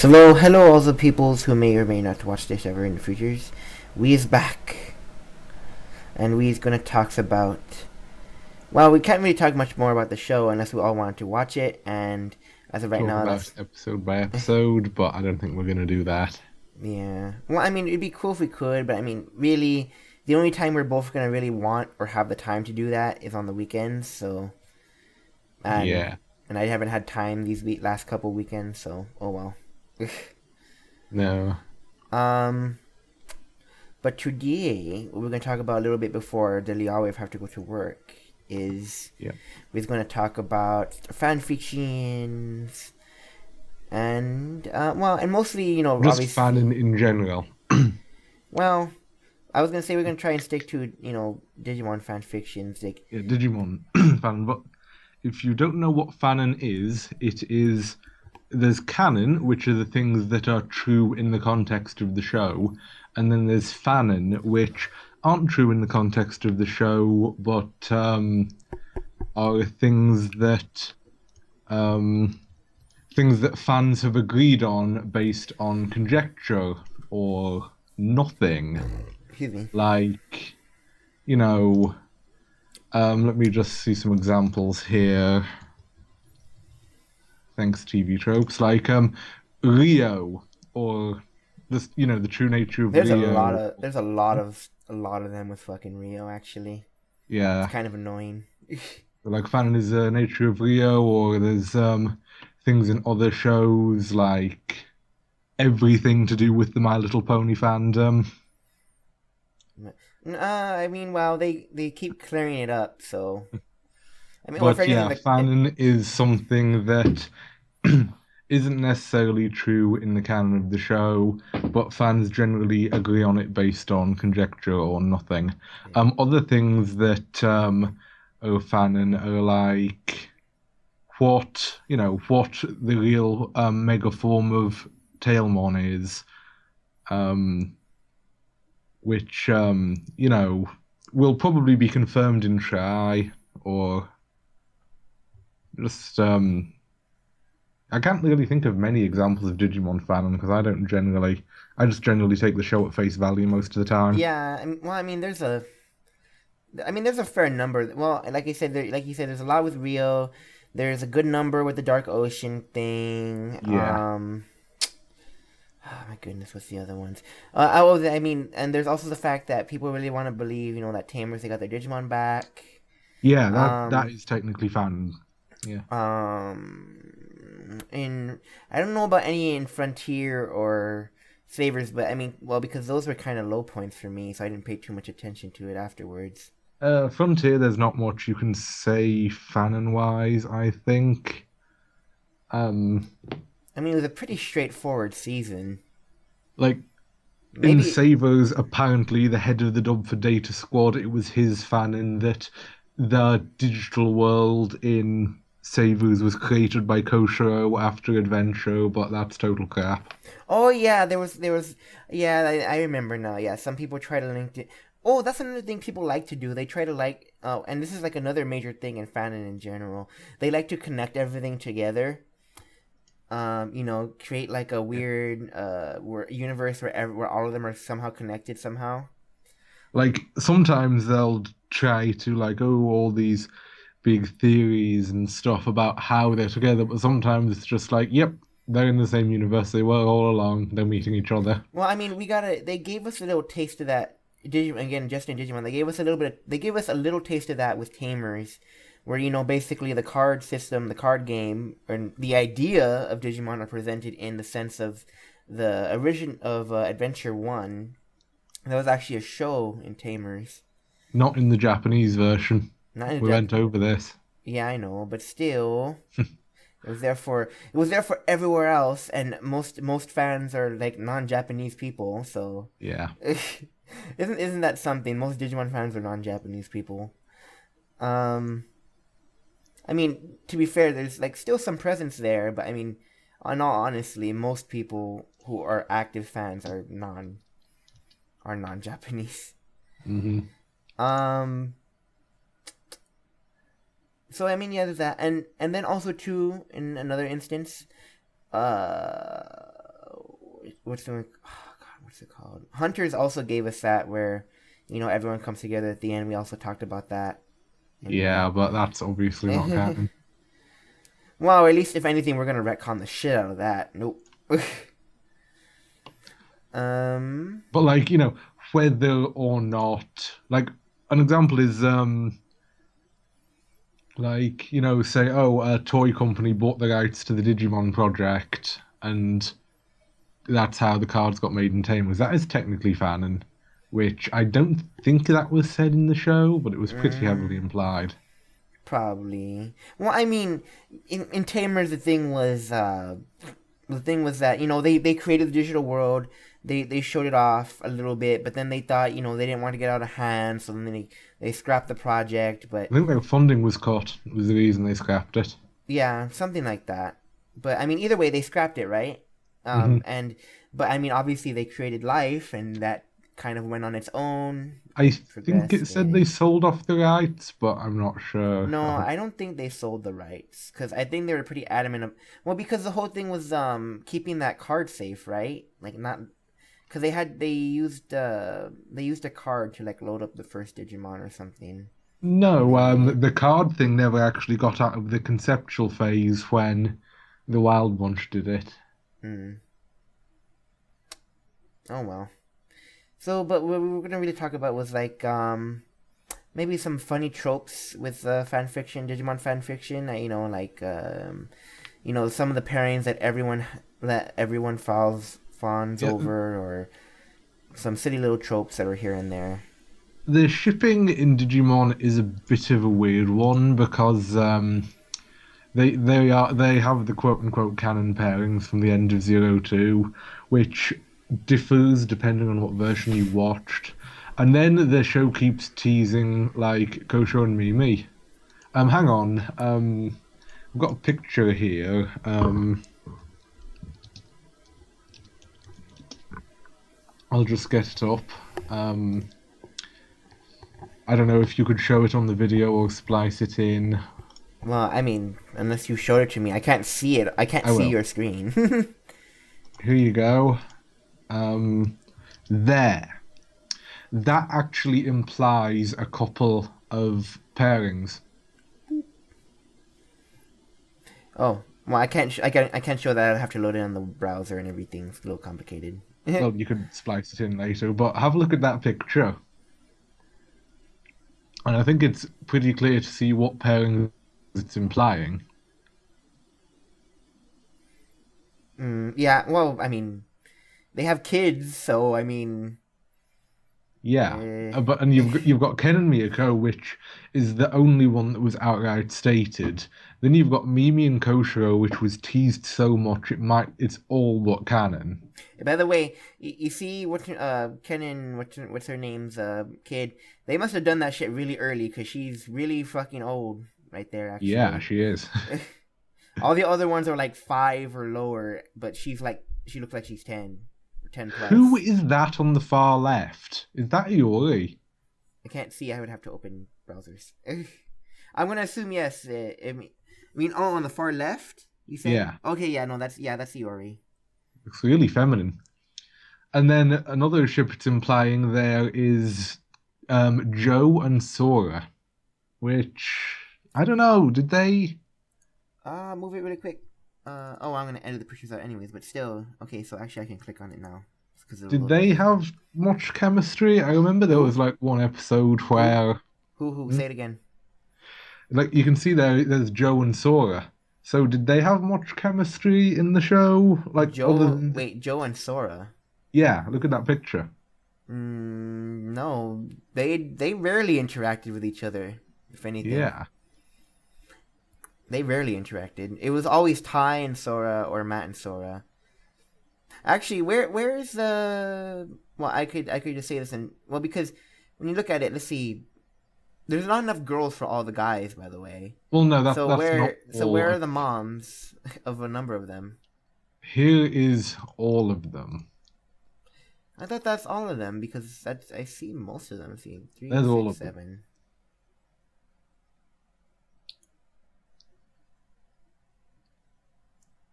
So hello all the peoples who may or may not watch this ever in the futures. We is back, and we is gonna talk about. Well, we can't really talk much more about the show unless we all want to watch it. And as of right Talk now, about that's episode by episode, but I don't think we're gonna do that. yeah. Well, I mean, it'd be cool if we could, but I mean, really, the only time we're both gonna really want or have the time to do that is on the weekends. So, and Yeah, and I haven't had time these last couple weekends. So, oh well. no, um. But today, what we're going to talk about a little bit before the Liawe have to go to work is yeah, we're going to talk about fan fictions and, well, and mostly, just obviously, fanning in general. well, I was going to say we're going to try and stick to, Digimon fan fictions. Like, Yeah, Digimon fan. But if you don't know what fanon is, it is there's canon, which are the things that are true in the context of the show, and then there's fanon, which aren't true in the context of the show, but are um, things that fans have agreed on based on conjecture or nothing. excuse me. Like, you know, let me just see some examples here. Thanks, TV tropes like Rio or the true nature of Rio. A lot of them with fucking Rio, actually. It's Yeah, kind of annoying. like Fanon is the nature of Rio, or there's things in other shows like everything to do with the My Little Pony fandom. I mean, well, they keep clearing it up, so. I mean, well, for But anything, yeah, fanon is something that isn't necessarily true in the canon of the show, but fans generally agree on it based on conjecture or nothing. Other things that are fanon are like what the real mega form of Tailmon is, um, which will probably be confirmed in Try or just I can't really think of many examples of Digimon fanon because I just generally take the show at face value most of the time. yeah. Well, I mean, there's a fair number. Well, like you said, there's a lot with Rio. There's a good number with the Dark Ocean thing. Yeah, Oh my goodness, what's the other ones? I mean, and there's also the fact that people really want to believe, that Tamers they got their Digimon back. yeah, that Um, is technically fanon. Yeah, in I don't know about any in Frontier or Savers, but I mean, well, because those were kind of low points for me, so I didn't pay too much attention to it afterwards. Frontier. There's not much you can say fanon wise. I think. Um, I mean, it was a pretty straightforward season. like in Maybe. Savers, apparently the head of the Dub for Data Squad, it was his fanon that the digital world in Savers was created by Koshiro after Adventure, but that's total crap. Oh yeah, there was. Yeah, I remember now. Yeah, some people try to link it. Oh, that's another thing people like to do. They try to like. Oh, and this is like another major thing in fandom in general. They like to connect everything together. Create like a Yeah. weird universe where all of them are somehow connected somehow. Like sometimes they'll try to like all these big theories and stuff about how they're together, but sometimes it's just like, yep, they're in the same universe. They were all along. They're meeting each other. Well, I mean, we gotta. They gave us a little taste of that. Digimon again, just in Digimon, they gave us a little bit. They gave us a little taste of that with Tamers, where basically the card system, the card game, and the idea of Digimon are presented in the sense of the origin of Adventure One. That was actually a show in Tamers, Not in the Japanese version. not in a We went over this. Yeah, I know, but still, it was there for everywhere else, and most fans are like non-Japanese people, so Yeah. isn't that something? Most Digimon fans are non-Japanese people. Um, I mean, to be fair, there's like still some presence there, but I mean, on all honestly, most people who are active fans are non-Japanese. hmm Um, so I mean, yeah, there's that, and then also too, in another instance, uh, what's the oh god, what's it called? Hunters also gave us that where, everyone comes together at the end. We also talked about that. And Yeah, but that's obviously not canon. well, at least if anything, we're gonna retcon the shit out of that. Nope. um. But like, whether or not, like, an example is like, say, oh, a toy company bought the rights to the Digimon project, and that's how the cards got made in Tamers. That is technically Fanon, which I don't think that was said in the show, but it was pretty heavily implied. Probably. Well, I mean, in Tamers, the thing was that they created the digital world. They showed it off a little bit, but then they thought they didn't want to get out of hand, so then they scrapped the project. But I think their funding was cut, was the reason they scrapped it. yeah, something like that. But I mean, either way, they scrapped it, right? hmm And but I mean, obviously they created life, and that kind of went on its own, I think it progressed said they it. sold off the rights, but I'm not sure. No, I don't think they sold the rights because I think they were pretty adamant. Well, because the whole thing was keeping that card safe, right? Like not because they used a card to like load up the first Digimon or something when No, they made it. the card thing never actually got out of the conceptual phase when the Wild Bunch did it. Hmm. Oh well. So, but what we were gonna really talk about was like maybe some funny tropes with fan fiction, Digimon fan fiction. Like some of the pairings that everyone fawns Yeah, over, or some silly little tropes that are here and there. the shipping in Digimon is a bit of a weird one because they have the quote unquote canon pairings from the end of Zero Two, which differs depending on what version you watched. And then the show keeps teasing like Kosho and Mimi. Hang on. I've got a picture here. I'll just get it up. Um, I don't know if you could show it on the video or splice it in. Well, I mean, unless you showed it to me, I can't see it. I can't I see will. your screen. Here you go. Um, there. That actually implies a couple of pairings. Oh, well, I can't show that. I have to load it on the browser and everything. It's a little complicated. Well, you could splice it in later, but have a look at that picture. And I think it's pretty clear to see what pairing it's implying. Yeah. Well, I mean, they have kids, so I mean, Yeah, eh. but you've got Ken and Miyako, which is the only one that was outright stated. Then you've got Mimi and Koshiro, which was teased so much it's all but canon. By the way, you see what Ken and what's her name's kid? They must have done that shit really early because she's really fucking old right there. Yeah, Actually, she is. all the other ones are like 5 or lower, but she looks like she's 10, 10 Who plus. is that on the far left? Is that Iori? I can't see. I would have to open browsers. I'm gonna assume yes. Oh, on the far left, you said? Yeah, Okay, yeah, no, that's Iori. looks really feminine. And then another ship it's implying there is Joe and Sora, which I don't know. Did they? Move it really quick. Oh, I'm gonna edit the pictures out anyways, but still, okay. So actually, I can click on it now because it'll Did load they right here. have much chemistry? I remember there Who? was like one episode Who? where, Who? hmm, Say it again. like you can see there's Joe and Sora. So did they have much chemistry in the show? Like other than, Wait, Joe and Sora. yeah, look at that picture. No, they rarely interacted with each other. If anything, Yeah. they rarely interacted. It was always Ty and Sora or Matt and Sora. Actually, where is the? Well, I could just say this and well because when you look at it, let's see. There's not enough girls for all the guys, by the way. Well, no, So that's not where all. are the moms of a number of them? Here is all of them. I thought that's all of them because I see most of them. I see three, There's all six, of them. seven.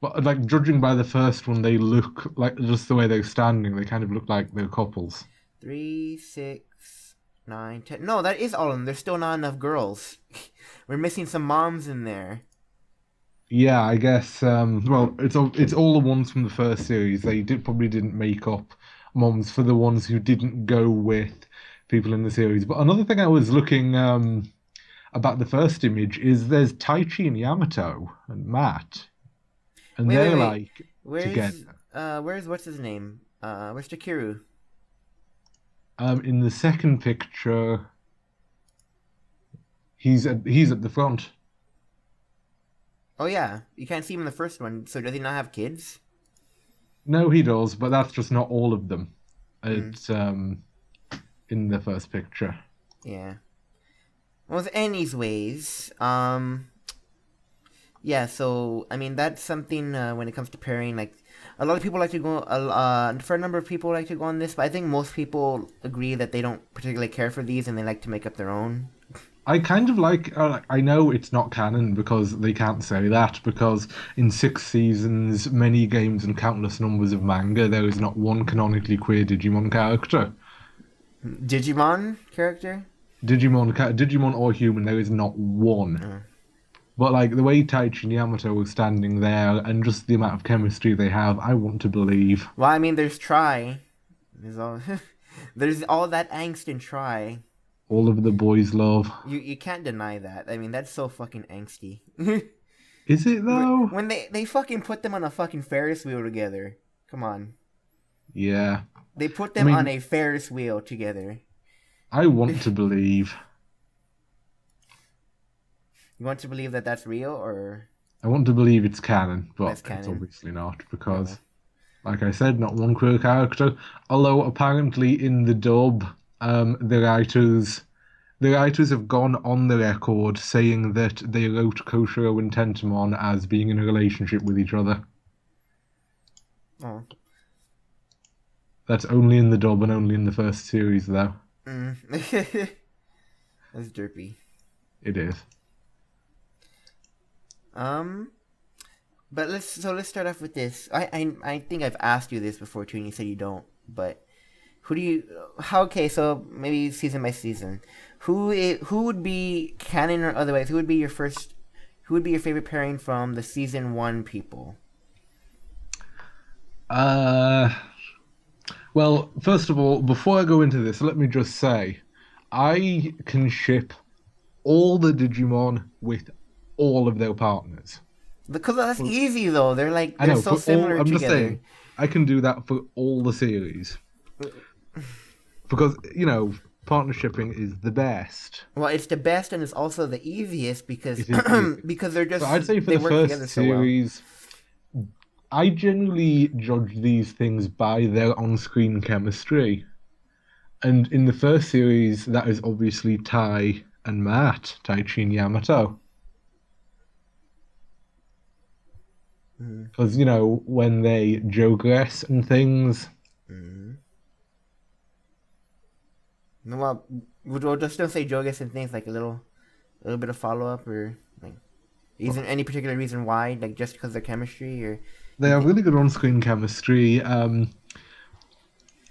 But like judging by the first one, they look like just the way they're standing, they kind of look like they're couples. 3, 6, 9, 10. No, that is all of them. There's still not enough girls. We're missing some moms in there. Yeah, I guess. Well, it's all the ones from the first series. They probably didn't make up moms for the ones who didn't go with people in the series. But another thing I was looking about the first image is there's Taichi and Yamato and Matt, and Wait, wait, they're wait. like Where's together. where's what's his name? Where's Takeru? In the second picture, he's at the front. Oh yeah, you can't see him in the first one. So does he not have kids? No, he does, but that's just not all of them. Hmm. It's in the first picture. Yeah. Well, anyways, yeah. So I mean, that's something when it comes to pairing. Like, a lot of people like to go. For a number of people like to go on this, but I think most people agree that they don't particularly care for these, and they like to make up their own. I kind of like. I know it's not canon because they can't say that because in 6 seasons, many games, and countless numbers of manga, there is not one canonically queer Digimon character. Digimon character. Digimon or human, there is not one. Uh, But like the way Taichi and Yamato were standing there, and just the amount of chemistry they have, I want to believe. well, I mean, there's Try. There's all. There's all that angst in Try. All of the boys love. You can't deny that. I mean, that's so fucking angsty. Is it though? When they fucking put them on a fucking Ferris wheel together. Come on. Yeah. They put I them on mean, a Ferris wheel together. I want to believe. You want to believe that that's real or I want to believe it's canon, but that's it's canon? obviously not Oh. because, like I said, not one queer character. Although apparently in the dub, the writers have gone on the record saying that they wrote Koshiro and Tentamon as being in a relationship with each other. Oh. That's only in the dub and only in the first series, though. Mm. That's derpy. It is. Um, but let's start off with this. I think I've asked you this before too, and you said you don't. But who do you? How? Okay, so maybe season by season. Who would be canon or otherwise? Who would be your first? Who would be your favorite pairing from the season one people? Uh, well, first of all, before I go into this, let me just say, I can ship all the Digimon with all of their partners. Because that's For- easy though. They're like I they're know, so for all, similar I'm just together. saying, I can do that for all the series. Because, partner shipping is the best. Well, it's the best and it's also the easiest because It is the easiest. because they're But I'd say for they the work first together so well. series, I generally judge these things by their on-screen chemistry. And in the first series, that is obviously Tai and Matt, Taichi and Yamato. Mm. Because, when they jogress and things, Mm. No, well, we'll just don't say Jogas and things like a little bit of follow up or like isn't any particular reason why like just because of their chemistry or they you have think really good on-screen chemistry.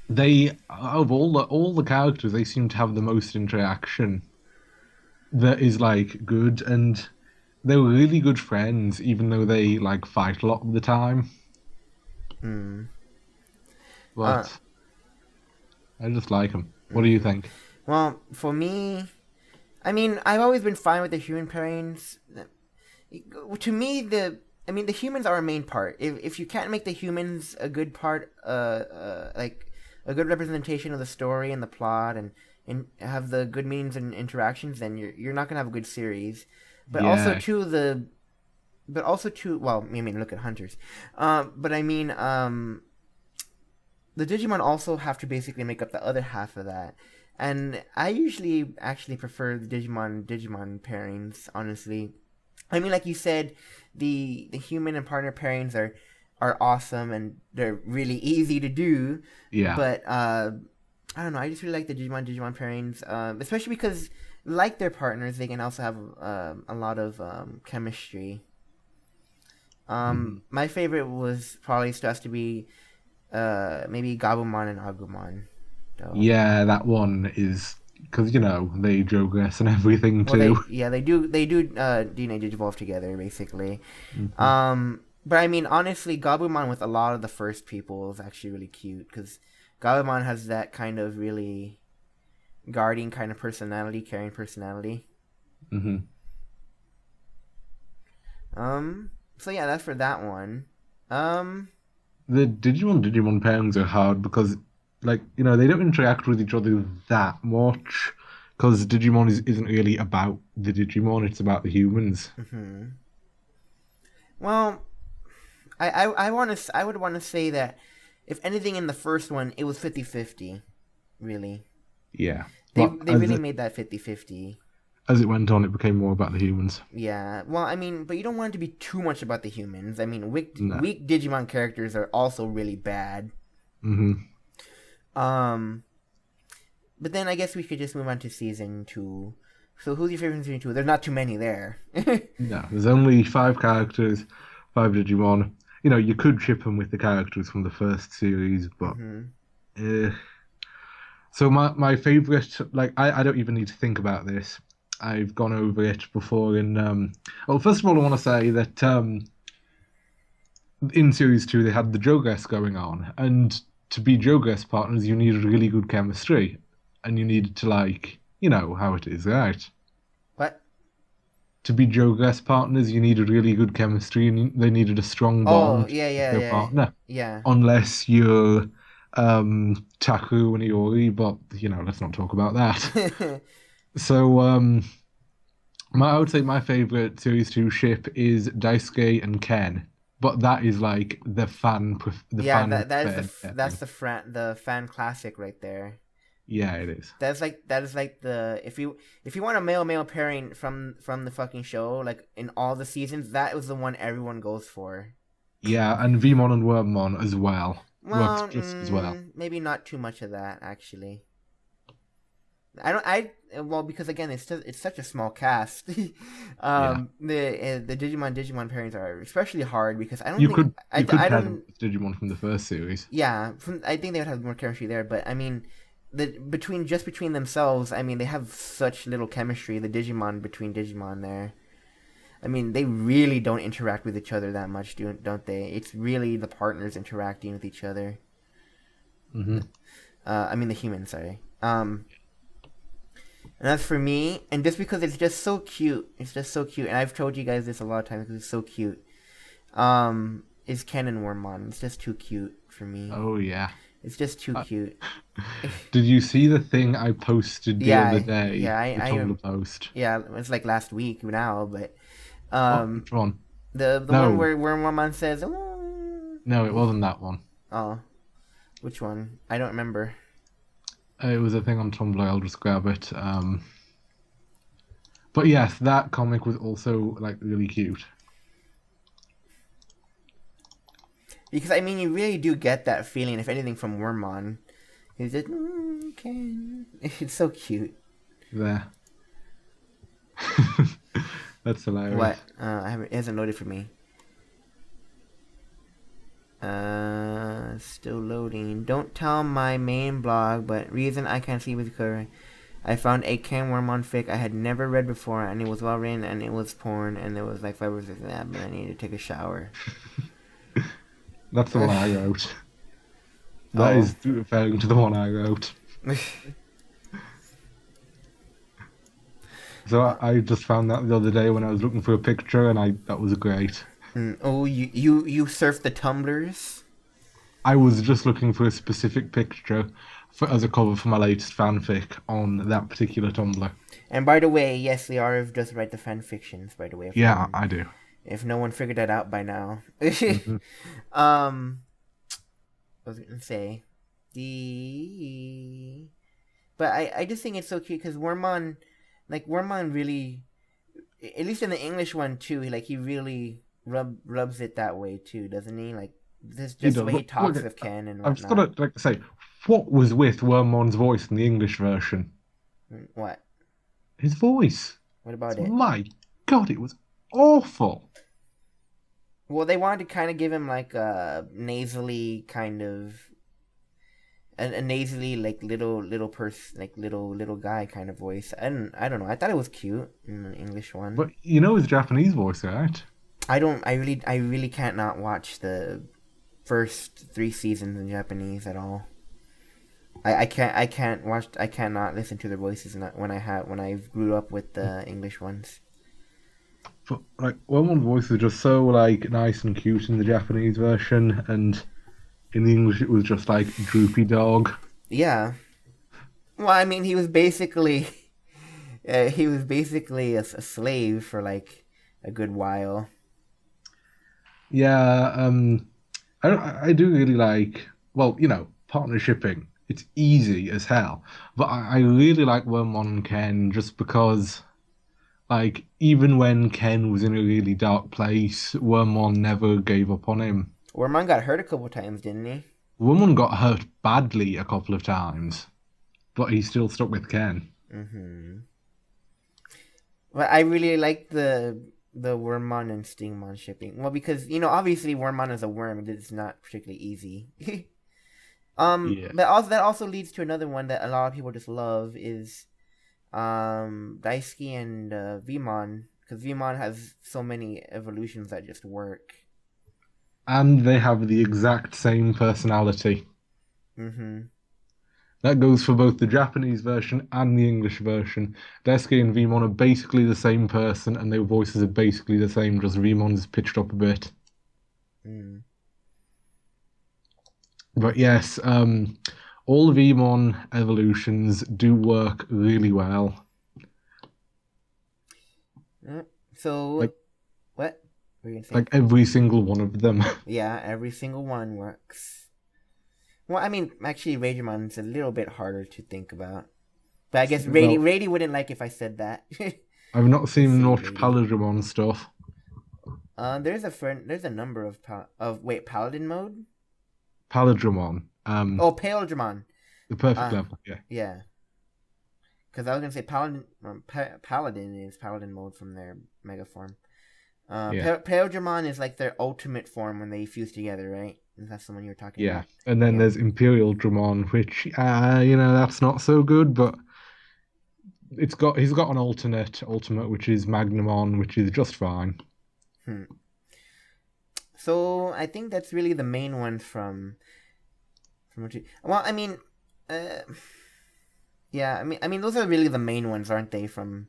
They, out of all the characters, they seem to have the most interaction that is like good, and they're really good friends, even though they like fight a lot of the time. mm, uh But I just like them. What do you mm. think? Well for me I mean I've always been fine with the human pairings. To me the humans are a main part. If you can't make the humans a good part like a good representation of the story and the plot and have the good meanings and interactions, then you're not gonna have a good series. But also Yeah, too the but also too well I mean look at hunters, but I mean the Digimon also have to basically make up the other half of that. And I usually actually prefer the Digimon pairings, honestly. I mean, like you said, the human and partner pairings are awesome and they're really easy to do. yeah, But I don't know. I just really like the Digimon pairings, especially because like their partners, they can also have a lot of chemistry. My favorite was probably still has to be maybe Gabumon and Agumon. Though. Yeah, that one is because they progress and everything Well, too. they do DNA Digivolve together basically. Hmm. But I mean, honestly, Gabumon with a lot of the first people is actually really cute because Gabumon has that kind of really guarding kind of personality, caring personality. Hmm. So yeah, that's for that one. Um, The Digimon pairings are hard because, they don't interact with each other that much. Because Digimon isn't really about the Digimon; it's about the humans. mhm. Well, I would want to say that if anything in the first one, it was 50-50, really. Yeah, They but they really made that 50-50. as it went on, it became more about the humans. Yeah. Well, I mean, but you don't want it to be too much about the humans. I mean, No. weak Digimon characters are also really bad. Hmm. Um, but then I guess we could just move on to season 2. So who's your favorite in season 2? There's not too many there. No, there's only 5 characters, 5 Digimon. You could ship them with the characters from the first series, but Mhm. uh, so my favorite, I don't even need to think about this. I've gone over it before well, first of all, I want to say that in series 2 they had the Jogress going on, and to be Jogress partners you needed really good chemistry, and you needed to you know how it is, right? What? To be Jogress partners you needed really good chemistry, and they needed a strong Oh, bond yeah, with yeah, their yeah. partner, Yeah. unless you're Taku and Iori, but let's not talk about that. So I would say my favorite series 2 ship is Daisuke and Ken, but that is like the Yeah, fan that is fan that's pairing. the fan classic right there. Yeah, it is. That is like the if you want a male pairing from the fucking show like in all the seasons, that was the one everyone goes for. Yeah, and Vmon and Wormmon as well works Well, just as well. maybe not too much of that actually. I don't I well because again it's such a small cast. Yeah, The Digimon pairings are especially hard because I don't you think could you could I pair them don't with Digimon from the first series. yeah, I think they would have more chemistry there. But I mean, between themselves, I mean, they have such little chemistry. The Digimon between Digimon there. I mean, they really don't interact with each other that much, don't they? It's really the partners interacting with each other. Hmm. I mean, the humans, sorry. And that's for me. And just because it's just so cute, it's just so cute. And I've told you guys this a lot of times because it's so cute. Is Ken and Wormmon. It's just too cute for me. Oh yeah. It's just too Uh, cute. did you see the thing I posted the other Yeah, day? yeah, The Tumblr post. yeah, it's like last week now, but What? um, Which one? the one No, where one man says, "Oh, no, it wasn't that one. oh, which one? I don't remember." It was a thing on Tumblr. I'll just grab it. But yes, that comic was also really cute. Because I mean, you really do get that feeling, if anything, from Wormmon. He's just, Ken. It's so cute. There. That's hilarious. What? I haven't. It hasn't loaded for me. Still loading. Don't tell my main blog, but reason I can't see with current. I found a Ken Wormmon fic I had never read before, and it was well written, and it was porn, and there was like 5 or 6 of that, but I needed to take a shower. That's the one I wrote. That Oh. is referring to the one I wrote. So I just found that the other day when I was looking for a picture, and I that was great. Oh, you surf the tumblers? I was just looking for a specific picture as a cover for my latest fanfic on that particular Tumblr. And by the way, yes, Liara does write the fan fictions. By the way, Yeah, I do. if no one figured that out by now. Hmm. um, what was I gonna say? The but I just think it's so cute because Wormmon really, at least in the English one too, he really rubs it that way too, doesn't he? Like this He just the does. way he Look talks at, with Ken and I've just whatnot. got to say, what was with Wormmon's voice in the English version? What? His voice. What about it? My God, it was awful. Well, they wanted to kind of give him like a nasally kind of a nasally like little guy kind of voice. I don't know. I thought it was cute in the English one. But you know his Japanese voice, right? I don't. I really can't not watch the first 3 seasons in Japanese at all. I can't watch. I cannot listen to their voices when I grew up with the English ones. But like Wormon's voice is just so like nice and cute in the Japanese version, and in the English it was just like droopy dog. Yeah. Well, I mean, he was basically a slave for like a good while. Yeah, I do really like, well, partner shipping. It's easy as hell. But I really like Wormmon and Ken just because, like, even when Ken was in a really dark place, Wormmon never gave up on him. Ormond got hurt a couple times, didn't he? Wormmon got hurt badly a couple of times, but he still stuck with Ken. Mm-hmm. Well, I really like the Wormmon and Stingmon shipping. Well, because obviously Wormmon is a worm, and it's not particularly easy. Yeah. But also that also leads to another one that a lot of people just love is Daisuke and Vmon, because Vmon has so many evolutions that just work. And they have the exact same personality. Mm-hmm. That goes for both the Japanese version and the English version. Daisuke and Vmon are basically the same person, and their voices are basically the same, just Vmon's pitched up a bit. Mm. But yes, all Vmon evolutions do work really well. So Like what were you gonna say? like every single one of them. Yeah, every single one works. Well, I mean, actually, Ragemon's a little bit harder to think about. But I guess Rady Well, Rady wouldn't like if I said that. I've not Let's seen see, much Rady. Paladramon stuff. There's a number of Paladin mode. Paladramon, Oh, Paladramon. the perfect Uh, level, yeah. yeah. Because I was gonna say Paladin is Paladin mode from their Mega form. Yeah. Paladramon is like their ultimate form when they fuse together, right? That's the one you were talking Yeah. about. And then Yeah. there's Imperial Dramon, which that's not so good, but he's got an ultimate, which is Magnamon, which is just fine. Hmm. So I think that's really the main ones from what you. Well, I mean, uh, yeah, I mean, those are really the main ones, aren't they? From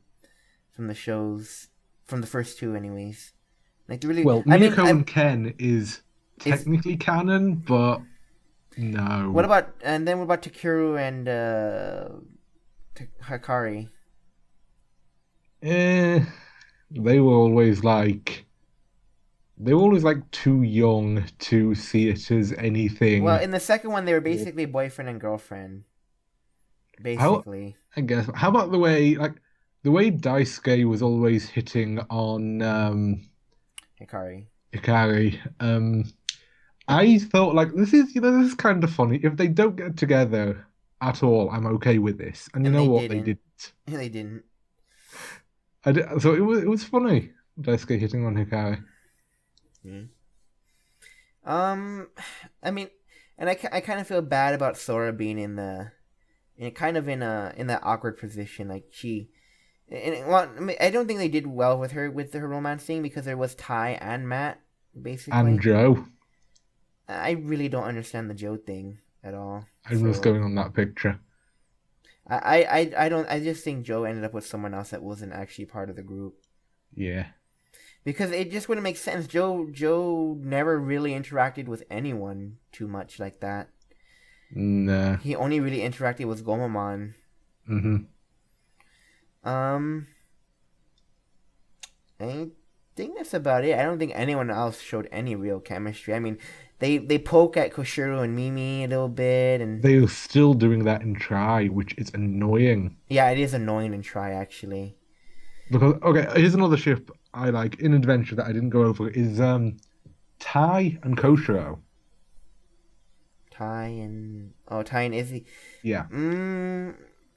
the shows, from the first two, anyways. Like really, Well, I mean, Miyako and Ken is is technically canon, but what no. about and then what about Takeru and Hakari? Eh, they were always like too young to see it as Well, anything. in the second one, they were basically boyfriend and girlfriend, How basically. I guess how about the way Daisuke was always hitting on Hikari. Ikari. I thought like this is kind of funny. If they don't get together at all, I'm okay with this. And you And know they what? They didn't. didn't. They didn't. So it was funny. Daisuke hitting on Hikari. Mm. Um, I mean, and I kind of feel bad about Sora being kind of in that awkward position. Like well, I mean, I don't think they did well with her romance thing because there was Ty and Matt And basically. Joe. I really don't understand the Joe thing at all. I'm just So going on that picture. I don't. I just think Joe ended up with someone else that wasn't actually part of the group. Yeah. Because it just wouldn't make sense. Joe never really interacted with anyone too much like that. Nah. He only really interacted with Gomamon. Mm-hmm. Um, I think that's about it. I don't think anyone else showed any real chemistry. I mean, they poke at Koshiro and Mimi a little bit, and They are still doing that in Try, which is annoying. yeah, it is annoying and try actually. Because okay, here's another ship I like in Adventure that I didn't go over is Tai and Koshiro. Ty and Izzy. Yeah.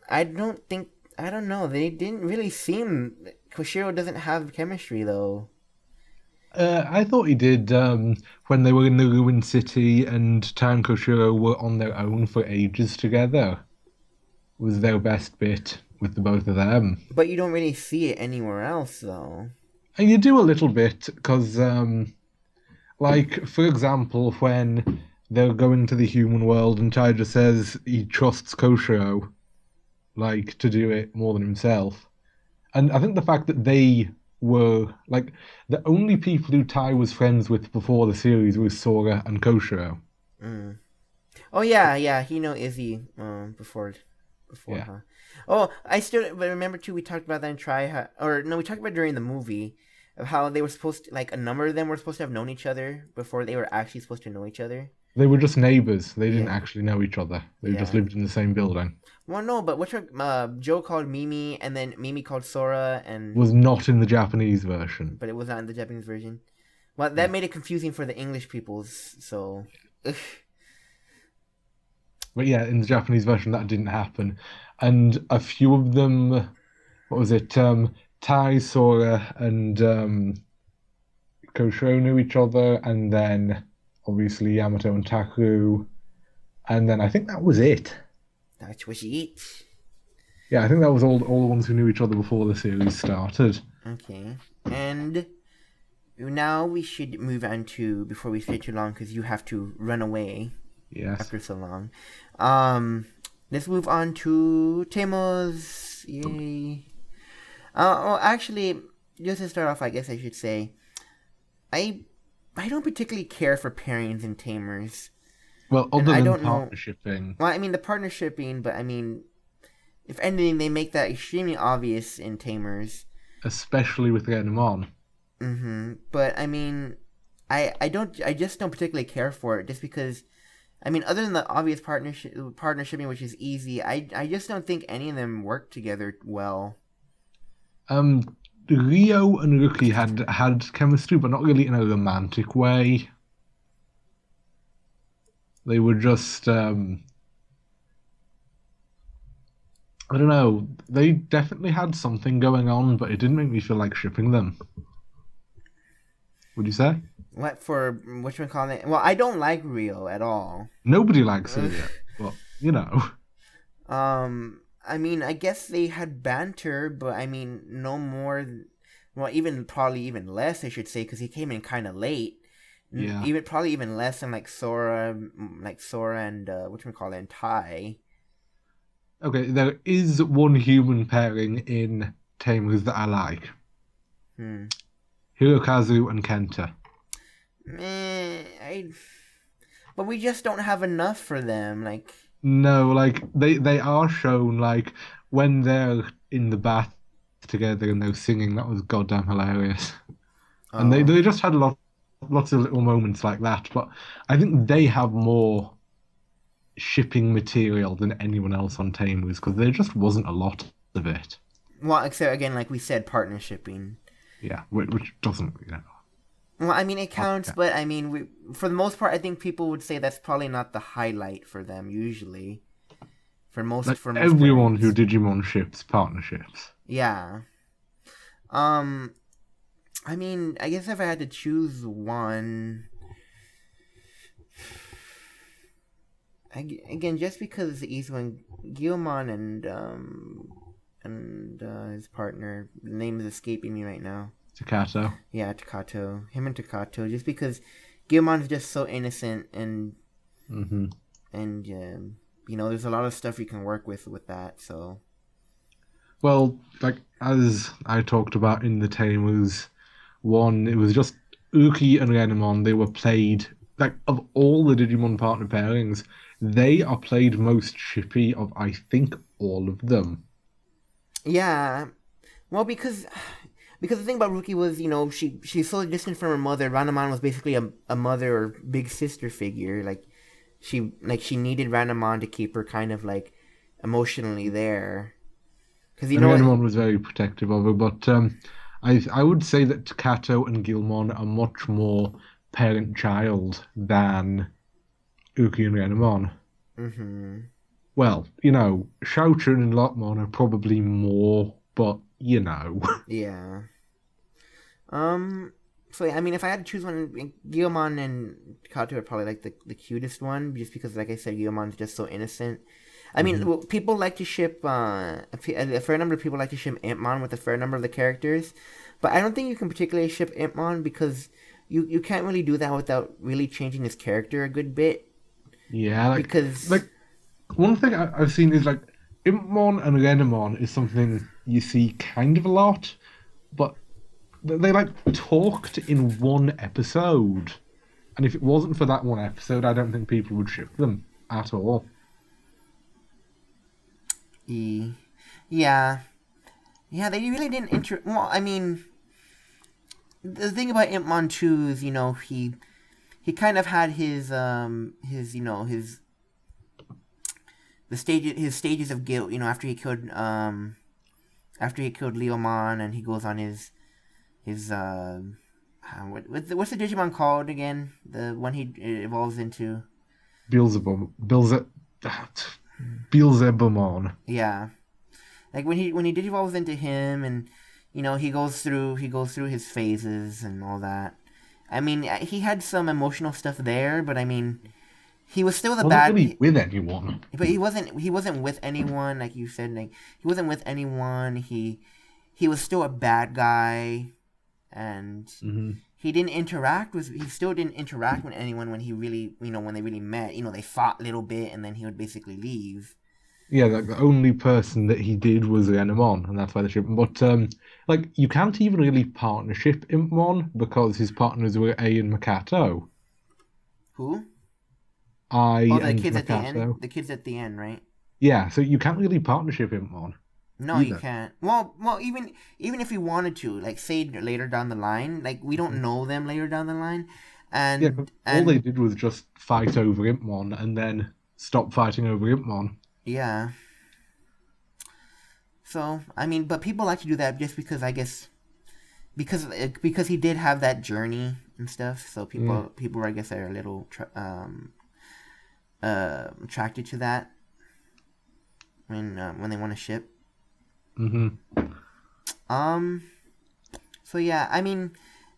I don't think I don't know. They didn't really seem. Koshiro doesn't have chemistry though. I thought he did when they were in the ruined city and Tanko Shiro were on their own for ages together. Was their best bit with the both of them. But you don't really see it anywhere else, though. And you do a little bit because, like, for example, when they're going to the human world and Taija says he trusts Koshiro, like, to do it more than himself. And I think the fact that they were, like, the only people who Tai was friends with before the series was Sora and Koshiro. Mm. Oh yeah, yeah. He know Izzy before, Yeah. huh? Oh, I still but remember too. We talked about that in or no, we talked about it during the movie of how they were supposed to, like, a number of them were supposed to have known each other before they were actually supposed to know each other. They were just neighbors. They didn't Yeah, actually know each other. They just yeah. lived in the same building. Well, no, but which one? Joe called Mimi, and then Mimi called Sora, and Was not in the Japanese version. but it was not in the Japanese version. Well, that Yeah. made it confusing for the English peoples. So, ugh. But yeah, in the Japanese version that didn't happen. And a few of them, what was it? Tai, Sora, and Koshiro knew each other, and then obviously Yamato and Taku, and then I think that was it. That's what you eat. Yeah, I think that was all the ones who knew each other before the series started. Okay, and now we should move on to before we stay too long because you have to run away Yes. after so long. Let's move on to Temos. Yay. Oh, actually, just to start off, I guess I should say, I I don't particularly care for pairings and tamers, Well, and other I than don't know. partnershiping, Well, I mean the partnershiping, but I mean, if anything, they make that extremely obvious in tamers. especially with Renamon. Mm-hmm. But I mean, I just don't particularly care for it, just because. I mean, other than the obvious partnershiping, which is easy, I just don't think any of them work together well. Rio and Ruki had chemistry, but not really in a romantic way. They were just I don't know. They definitely had something going on, but it didn't make me feel like shipping them. Would you say? What for? Whatchamacallit? Well, I don't like Rio at all. Nobody likes Ugh. Rio, but you know. I mean, I guess they had banter, but I mean, no more. Well, even probably even less, I should say, because he came in kind of late. Yeah. Even probably even less than Sora and whatchamacallit and Tai. Okay, there is one human pairing in Tamers that I like. Hmm. Hirokazu and Kenta. I. But we just don't have enough for them. Like, No, like they are shown like when they're in the bath together and they're singing, that was goddamn hilarious. And oh, they just had lots of little moments like that, but I think they have more shipping material than anyone else on Tamers because there just wasn't a lot of it. well, except again, like we said, partnershiping. Yeah, which doesn't, you know. Well, I mean, it counts, Okay. but I mean, for the most part, I think people would say that's probably not the highlight for them usually. Like For most everyone who pairings, Digimon ships partnerships. yeah. Um, I mean, I guess if I had to choose one, again, just because it's the easy one, Guilmon and his partner, the name is escaping me right now. Staccato. Yeah, Takato. Him and Takato. Just because Guilmon's just so innocent Hmm. and there's a lot of stuff you can work with that. So Well, like as I talked about in the Tamers one, it was just Uki and Renamon. They were played like of all the Digimon partner pairings, they are played most shippy of I think all of them. yeah, well because the thing about Ruki was she's so distant from her mother. Ranamon was basically a mother or big sister figure. She needed Ranamon to keep her kind of like emotionally there. Because And Renamon was very protective of her, but I would say that Takato and Gilmon are much more parent-child than Uki and Renamon. Mm-hmm. Well, Shouchun and Lotmon are probably more, but. Yeah. Um. So I mean, if I had to choose one, Guilmon and Kato are probably like the cutest one, just because, like I said, Guilmon's just so innocent. I mean, Hmm. well, people like to ship a fair number of people like to ship Impmon with a fair number of the characters, but I don't think you can particularly ship Impmon because you can't really do that without really changing his character a good bit Yeah, because like one thing I've seen is like Impmon and Renamon is something you see kind of a lot, but they like talked in one episode, and if it wasn't for that one episode, I don't think people would ship them at all. he, yeah, yeah, they really didn't Well, I mean, the thing about Impmon too is he kind of had his his stages of guilt. After he killed Leomon and he goes on his what's the Digimon called again? The one he evolves into. Beelzebub, Beelzebumon. Yeah, like when he digivolves into him, and he goes through his phases and all that. I mean, he had some emotional stuff there, but I mean, he was still the Wasn't bad. really with anyone. But he wasn't with anyone, like you said. Like, he wasn't with anyone. He was still a bad guy, and Hmm. he still didn't interact with anyone when he really, when they really met. They fought a little bit, and then he would basically leave. Yeah, like the only person that he did was Renamon, and that's why they ship him. But like you can't even really partnership Impmon because his partners were A and Makato. Who? I Oh, the and kids at the end. Makato. The kids at the end, right? Yeah, so you can't really partnership Impmon No, you either. can't. Well, even if we wanted to, like, say later down the line, like, we don't know them later down the line, Yeah, 'cause and all they did was just fight over Impmon and then stop fighting over Impmon. yeah. So I mean, but people like to do that just because, I guess, because he did have that journey and stuff. So Mm. people I guess are a little attracted to that when they want to ship. Hmm. Um. So yeah, I mean,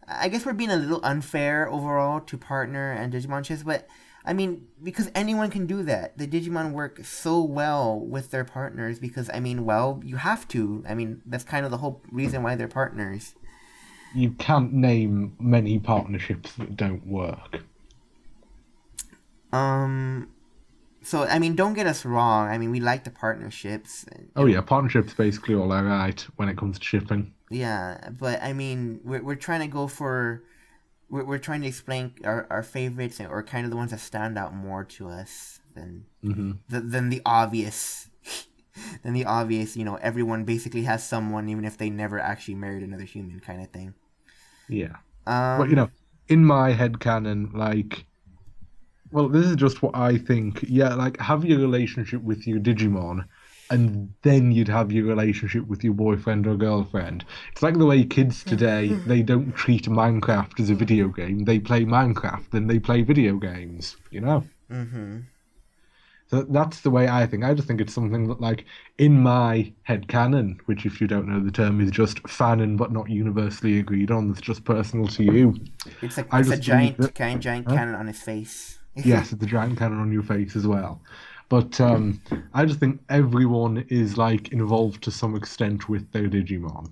I guess we're being a little unfair overall to partner and Digimon ships, but I mean, because anyone can do that. The Digimon work so well with their partners because, I mean, well, you have to. I mean, that's kind of the whole reason why they're partners. You can't name many partnerships that don't work. Um. So I mean, don't get us wrong. I mean, we like the partnerships. Oh yeah, partnerships basically all alright when it comes to shipping. Yeah, but I mean, we're trying to go for we're trying to explain our favorites, or kind of the ones that stand out more to us Hmm. than the obvious. Than the obvious, everyone basically has someone, even if they never actually married another human, kind of thing. Yeah. But Um, in my head canon, like, well, this is just what I think. Yeah, like have your relationship with your Digimon, and then you'd have your relationship with your boyfriend or girlfriend. It's like the way kids today, they don't treat Minecraft as a video game. They play Minecraft, then they play video games. mm-hmm. So that's the way I think. I just think it's something that, like, in my head canon, which, if you don't know the term, is just fanon but not universally agreed on, that's just personal to you. I It's a just believe giant that. giant Huh? cannon on his face. Yes, it's a giant cannon on your face as well. But I just think everyone is like involved to some extent with their Digimon.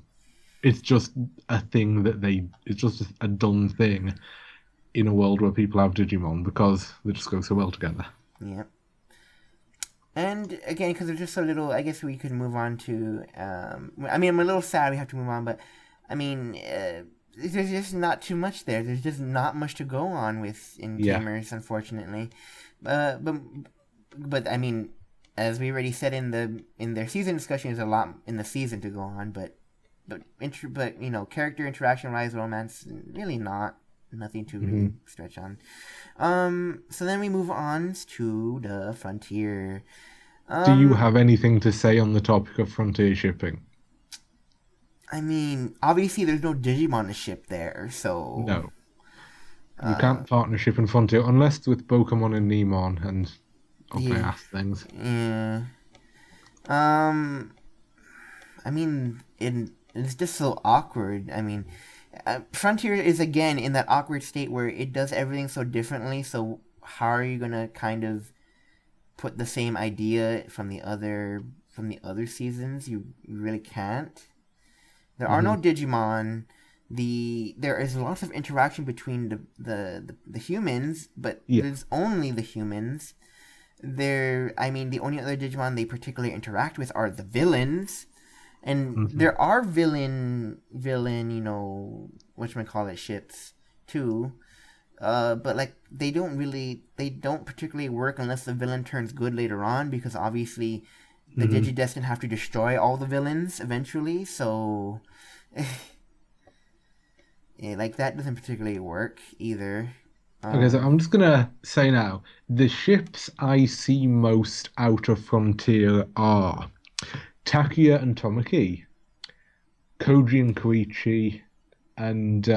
It's just a thing that it's just a done thing in a world where people have Digimon because they just go so well together. Yeah. And again, because there's just so little, I guess we could move on to. I mean, I'm a little sad we have to move on, but I mean, there's just not too much there. There's just not much to go on with in Yeah. Tamers, unfortunately. Uh, but but I mean, as we already said in their season discussion, there's a lot in the season to go on. But character interaction, rise, romance, really not nothing to Hmm. really stretch on. So then we move on to the frontier. Do you Um, have anything to say on the topic of frontier shipping? I mean, obviously there's no Digimon to ship there, so No. You uh, can't partnership in frontier unless it's with Pokemon and Nemon and ugly yeah, ass things. yeah. Um, I mean, it's just so awkward. I mean, Frontier is again in that awkward state where it does everything so differently. So how are you gonna kind of put the same idea from the other seasons? You really can't. There are Hmm. no Digimon. There is lots of interaction between the humans, but Yeah. there's only the humans. The only other Digimon they particularly interact with are the villains, and Hmm. there are villain, whatchamacallit ships too. But like they don't particularly work unless the villain turns good later on, because obviously the Hmm. Digidestined have to destroy all the villains eventually. So, yeah, like that doesn't particularly work either. Okay, so Um, I'm just gonna say now, the ships I see most out of Frontier are Takia and Tamaki, Koji and Koichi, and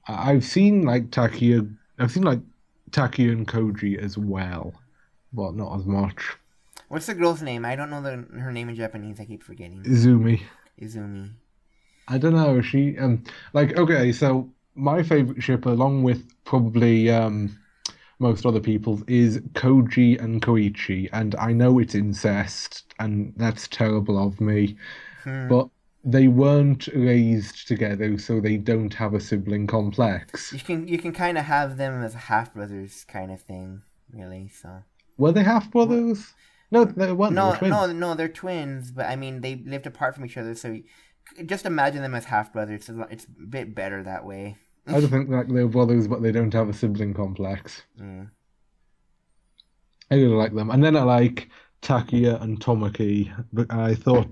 I've seen like Takia and Koji as well, but not as much. what's the girl's name? I don't know her name in Japanese. I keep forgetting. Izumi. Izumi. I don't know. She like okay, so my favorite ship, along with probably most other people's, is Koji and Koichi, and I know it's incest, and that's terrible of me, Hmm. but they weren't raised together, so they don't have a sibling complex. You can kind of have them as half brothers kind of thing, really. So. Were they half Well, brothers? No, they weren't. They were no, twins. no, no, they're twins, but I mean they lived apart from each other, so just imagine them as half brothers. It's a bit better that way. I don't think like they were brothers, but they don't have a sibling complex. Mm. I really like them. And then I like Takia and Tomoki. But I thought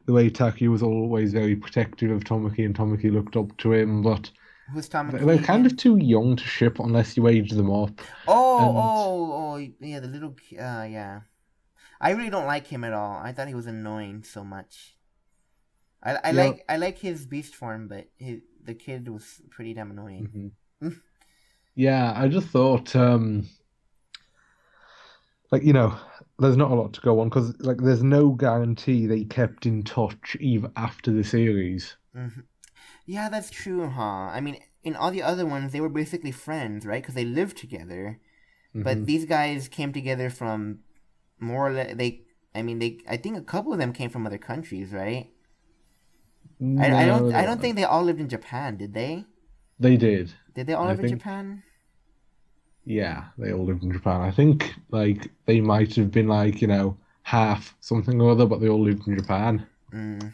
the way Takia was always very protective of Tomoki and Tomoki looked up to him, but Who's they're Tamaki kind of again? too young to ship unless you age them up. Oh, And oh, oh, yeah, the little, yeah. I really don't like him at all. I thought he was annoying so much. yeah, I like his beast form, but the kid was pretty damn annoying. mhm. Yeah, I just thought like there's not a lot to go on because like there's no guarantee they kept in touch even after the series. Hmm. Yeah, that's true, huh? I mean, in all the other ones, they were basically friends, right? Because they lived together. But Hmm. these guys came together from more or less. I think a couple of them came from other countries, right? No, they I don't weren't. think they all lived in Japan, did they? They did. Did they all I live in think Japan? yeah, they all lived in Japan. I think like they might have been like, half something or other, but they all lived in Japan. Mm,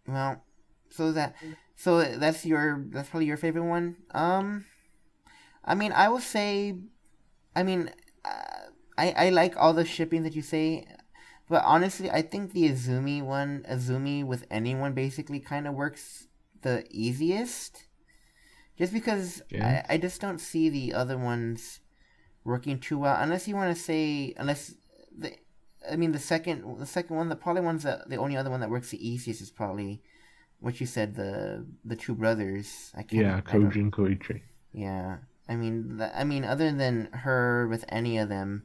well, so that so that's probably your favorite one. I mean, I will say, I mean, I like all the shipping that you say, but honestly, I think the Azumi with anyone basically kind of works the easiest. Just because Yeah. I just don't see the other ones working too well, unless you want to say unless the the second one, the probably one's the only other one that works the easiest is probably what you said, the two brothers. Yeah, I don't Koji and Koichi. yeah. I mean, other than her with any of them,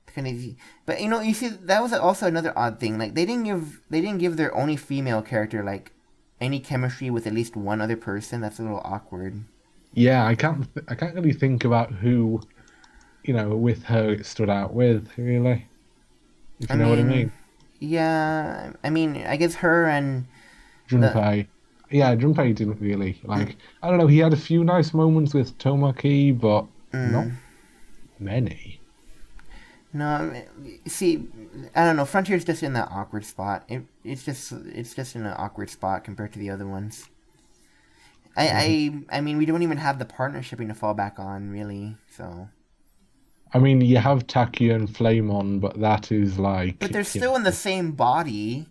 kind of. But you see, that was also another odd thing. Like they didn't give their only female character like any chemistry with at least one other person. That's a little awkward. Yeah, I can't really think about who, with her it stood out with, really, if I you know what I mean, mean. yeah. I mean, I guess her and the. Junpei. Yeah, Junpei didn't really like I don't know, he had a few nice moments with Tomaki, but not Mm, many. no, see, I don't know. Frontier's just in that awkward spot. It's just in an awkward spot compared to the other ones. Mhm. I mean, we don't even have the partnershiping to fall back on, really. So, I mean, you have Taki and Flamon, but that is but like, they're still in the same body.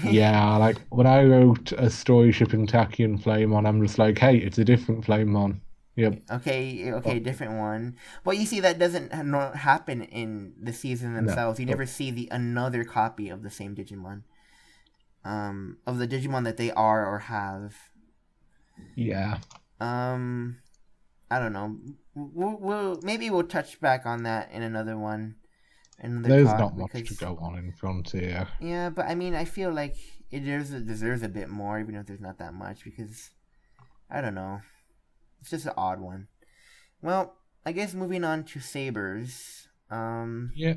yeah, like when I wrote a story shipping Taki and Flamon, I'm just like, hey, it's a different Flamon. Yep. Okay, But okay, different one. Well, you see, that doesn't happen in the season no, themselves. You but never see the another copy of the same Digimon, of the Digimon that they are or have. yeah. Um, I don't know. Maybe we'll touch back on that in another one. another There's talk not much to because go on in Frontier. yeah, but I mean, I feel like it deserves a bit more, even if there's not that much because I don't know, it's just an odd one. Well, I guess moving on to Sabers. Yeah.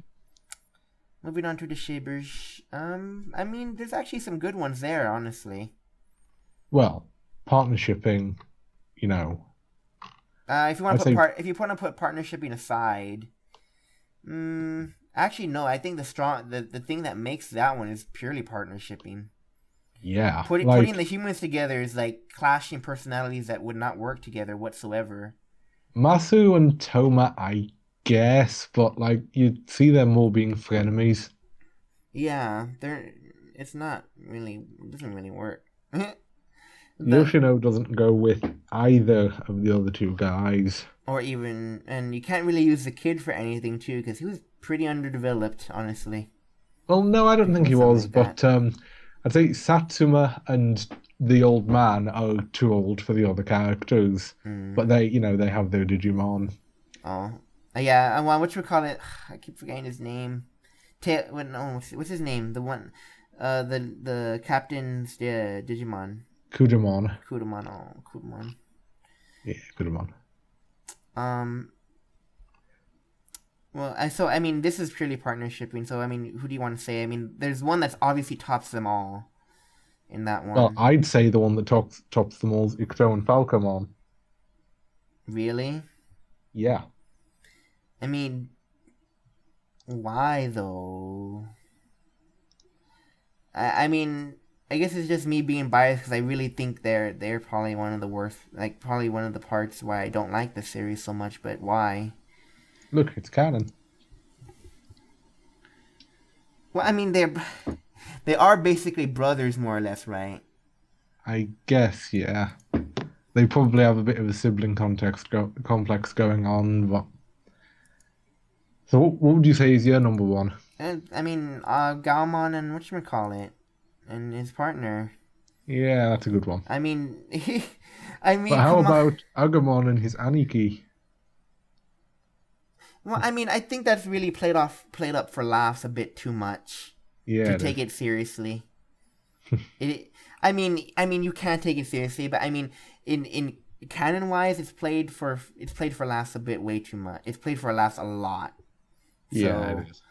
Moving on to the Sabers. I mean, there's actually some good ones there, honestly. Well, partnershiping, you know, If you want I'd to put say partnershiping aside, actually no. I think the thing that makes that one is purely partnershiping. yeah. Putting the humans together is like clashing personalities that would not work together whatsoever. Masu and Toma, I guess, but like you'd see them all being frenemies. Yeah, they're. It's not really. It doesn't really work. the Yoshino doesn't go with either of the other two guys. or even and you can't really use the kid for anything too because he was pretty underdeveloped, honestly. Well, no, I don't If you think want he something was, like that. but I'd say Satsuma and the old man are too old for the other characters. Mm. But they have their Digimon. Oh, yeah. What you call it? I keep forgetting his name. No, what's his name? The one, the captain's Digimon. Kudamon. Kudamon. Oh, Kudamon. Yeah, Kudamon. Um. Well, I mean, this is purely partnershiping. So I mean, who do you want to say? I mean, there's one that's obviously tops them all. In that Well, one, I'd say the one that tops them all is Ikuto and Falcomon. really? Yeah. I mean, why though? I mean, I guess it's just me being biased because I really think they're probably one of the worst, like probably one of the parts why I don't like the series so much. But why? Look, it's canon. Well, I mean they are basically brothers more or less, right? I guess, yeah. They probably have a bit of a sibling complex going on, but so what would you say is your number one? And I mean, Galmon and whatchamacallit and his partner. Yeah, that's a good one. I mean, But how come on. about Agumon and his Aniki? Well, I mean, I think that's really played up for laughs a bit too much Yeah, to it is. take it seriously. I mean, you can take it seriously, but I mean, in canon wise, it's played for laughs a bit way too much. It's played for laughs a lot. Yeah, So, it is.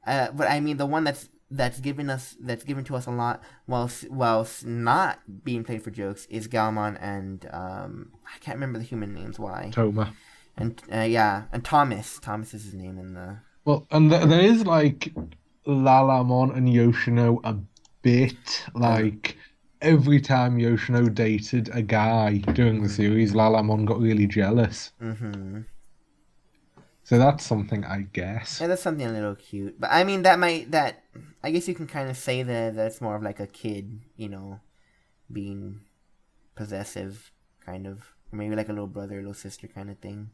but I mean, the one that's given to us a lot, whilst not being played for jokes, is Galmon and I can't remember the human names. Why? Toma. And yeah, and Thomas. Thomas is his name in the. Well, and there is like Lalamon and Yoshino a bit. Like every time Yoshino dated a guy during the series, Lalamon got really jealous. Mm-hmm. So that's something, I guess. Yeah, that's something a little cute. But I mean, I guess you can kind of say that that's more of like a kid, being possessive, kind of. Or maybe like a little brother, little sister kind of thing.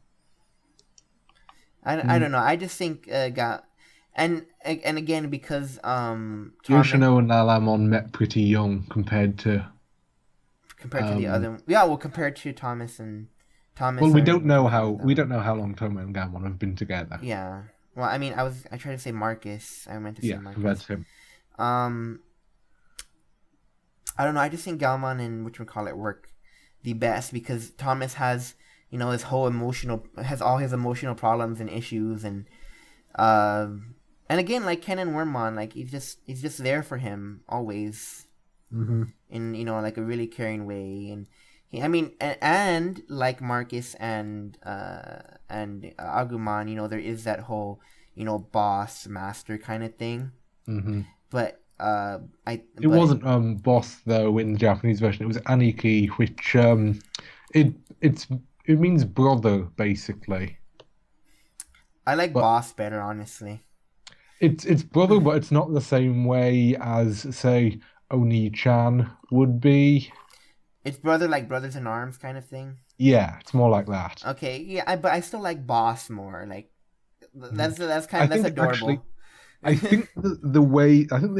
I don't know. I just think and again because Yoshino and Lalamon met pretty young compared to. compared to the other, yeah, well, compared to Thomas and Thomas. Well, we or don't know whichever how long Toma and Gamon have been together. Yeah. Well, I mean, I tried to say Marcus. I meant to say Yeah, Marcus. compared to him. I don't know. I just think Galman and whatchamacallit work the best because Thomas has, his whole has all his emotional problems and issues and again, like Ken and Wormmon, like he's just there for him always, in like a really caring way, and and like Marcus and Agumon, there is that whole boss master kind of thing, but it wasn't boss though in the Japanese version. It was Aniki, which it means brother basically. I like But boss better, honestly. it's brother, but it's not the same way as say Oni-chan would be. It's brother like brothers in arms kind of thing. Yeah, it's more like that. Okay, yeah, but I still like boss more. Like that's I that's think adorable. I think the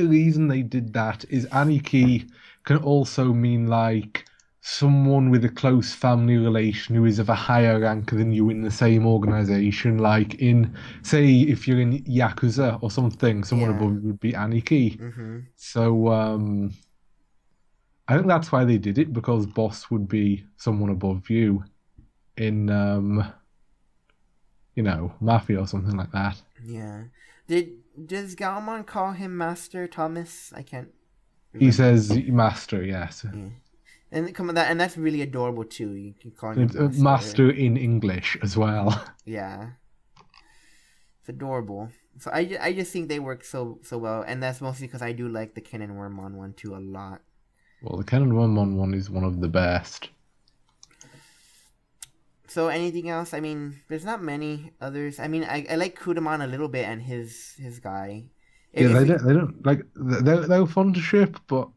reason they did that is Aniki can also mean like someone with a close family relation who is of a higher rank than you in the same organization. Like in, say, if you're in Yakuza or something, someone Yeah. above you would be Aniki. Mm-hmm. So I think that's why they did it, because boss would be someone above you in mafia or something like that. Yeah. Does Galmon call him Master Thomas? I can't He remember. says master, yes. Yeah. And come on, that's really adorable too. You can call him It's Master. master in English as well. Yeah. It's adorable. So I just think they work so well, and that's mostly because I do like the Ken and Wormmon one too a lot. Well, the Canon 111 is one of the best. So anything else? I mean, there's not many others. I mean, I like Kudamon a little bit and his guy. Yeah, If they don't like they're fun to ship, but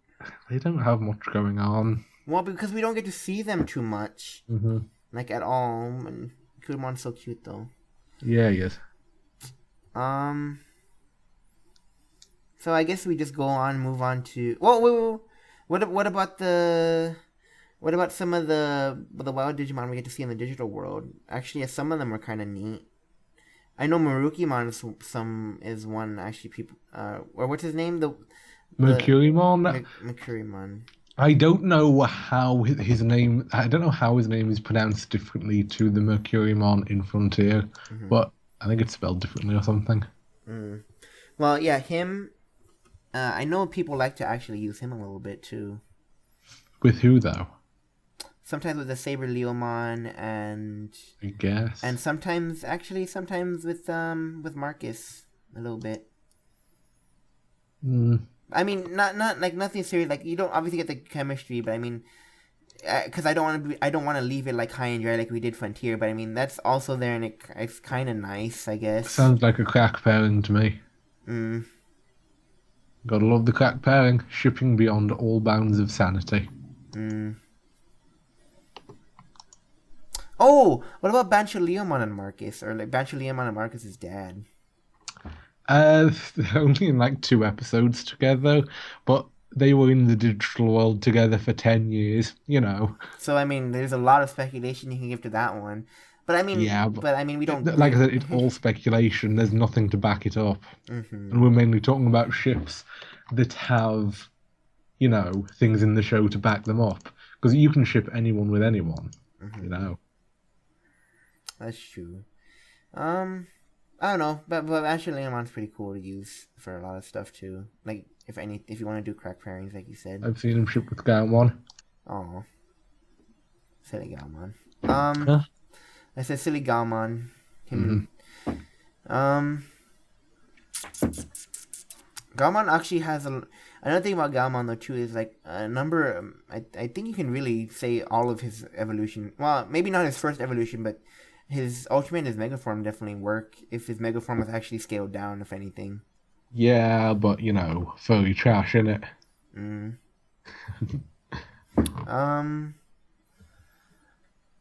they don't have much going on. well, because we don't get to see them too much, Hmm. like at all. And Kudamon's so cute though. Yeah, yes. Um. So I guess we just go on, move on to. Whoa, whoa, whoa. What about the? What about some of the wild Digimon we get to see in the digital world? Actually, some of them are kind of neat. I know Marukimon is one actually. People or what's his name? The Mercurymon. Mercurymon. I don't know how his name. I don't know how his name is pronounced differently to the Mercurymon in Frontier, Mm-hmm. but I think it's spelled differently or something. Mm. Well, yeah, him. I know people like to actually use him a little bit too. With who though? Sometimes with the Saber Leomon I guess. and sometimes with Marcus a little bit. Mm. I mean, not like nothing serious. Like you don't obviously get the chemistry, but I mean, because I don't want to leave it like high and dry like we did Frontier. But I mean, that's also there, and it's kind of nice, I guess. Sounds like a crack pairing to me. Mm, Gotta love the crack pairing, shipping beyond all bounds of sanity. mm. Oh, what about Bancho Leomon and Marcus, or like Bancho Leomon and Marcus's dad? They're only in like 2 episodes together, but they were in the digital world together for 10 years, you know. So I mean, there's a lot of speculation you can give to that one, but Yeah, but I mean, we don't. like I said, it's all speculation. There's nothing to back it up. Mm-hmm. And we're mainly talking about ships that have, things in the show to back them up. Because you can ship anyone with anyone, Mm-hmm. you know. That's true. I don't know, but actually, Leomon's pretty cool to use for a lot of stuff too. Like if you want to do crack pairings, like you said. I've seen him ship with Gaimon. Oh, silly Galmon. Huh? I said silly Galmon. Hmm. Him. Um, Galmon actually has another thing about Galmon though too is like a number. I think you can really say all of his evolution. Well, maybe not his first evolution, but his Ultimate and his Megaform definitely work if his Megaform was actually scaled down, if anything. Yeah, but, furry trash, innit? Mm. Um.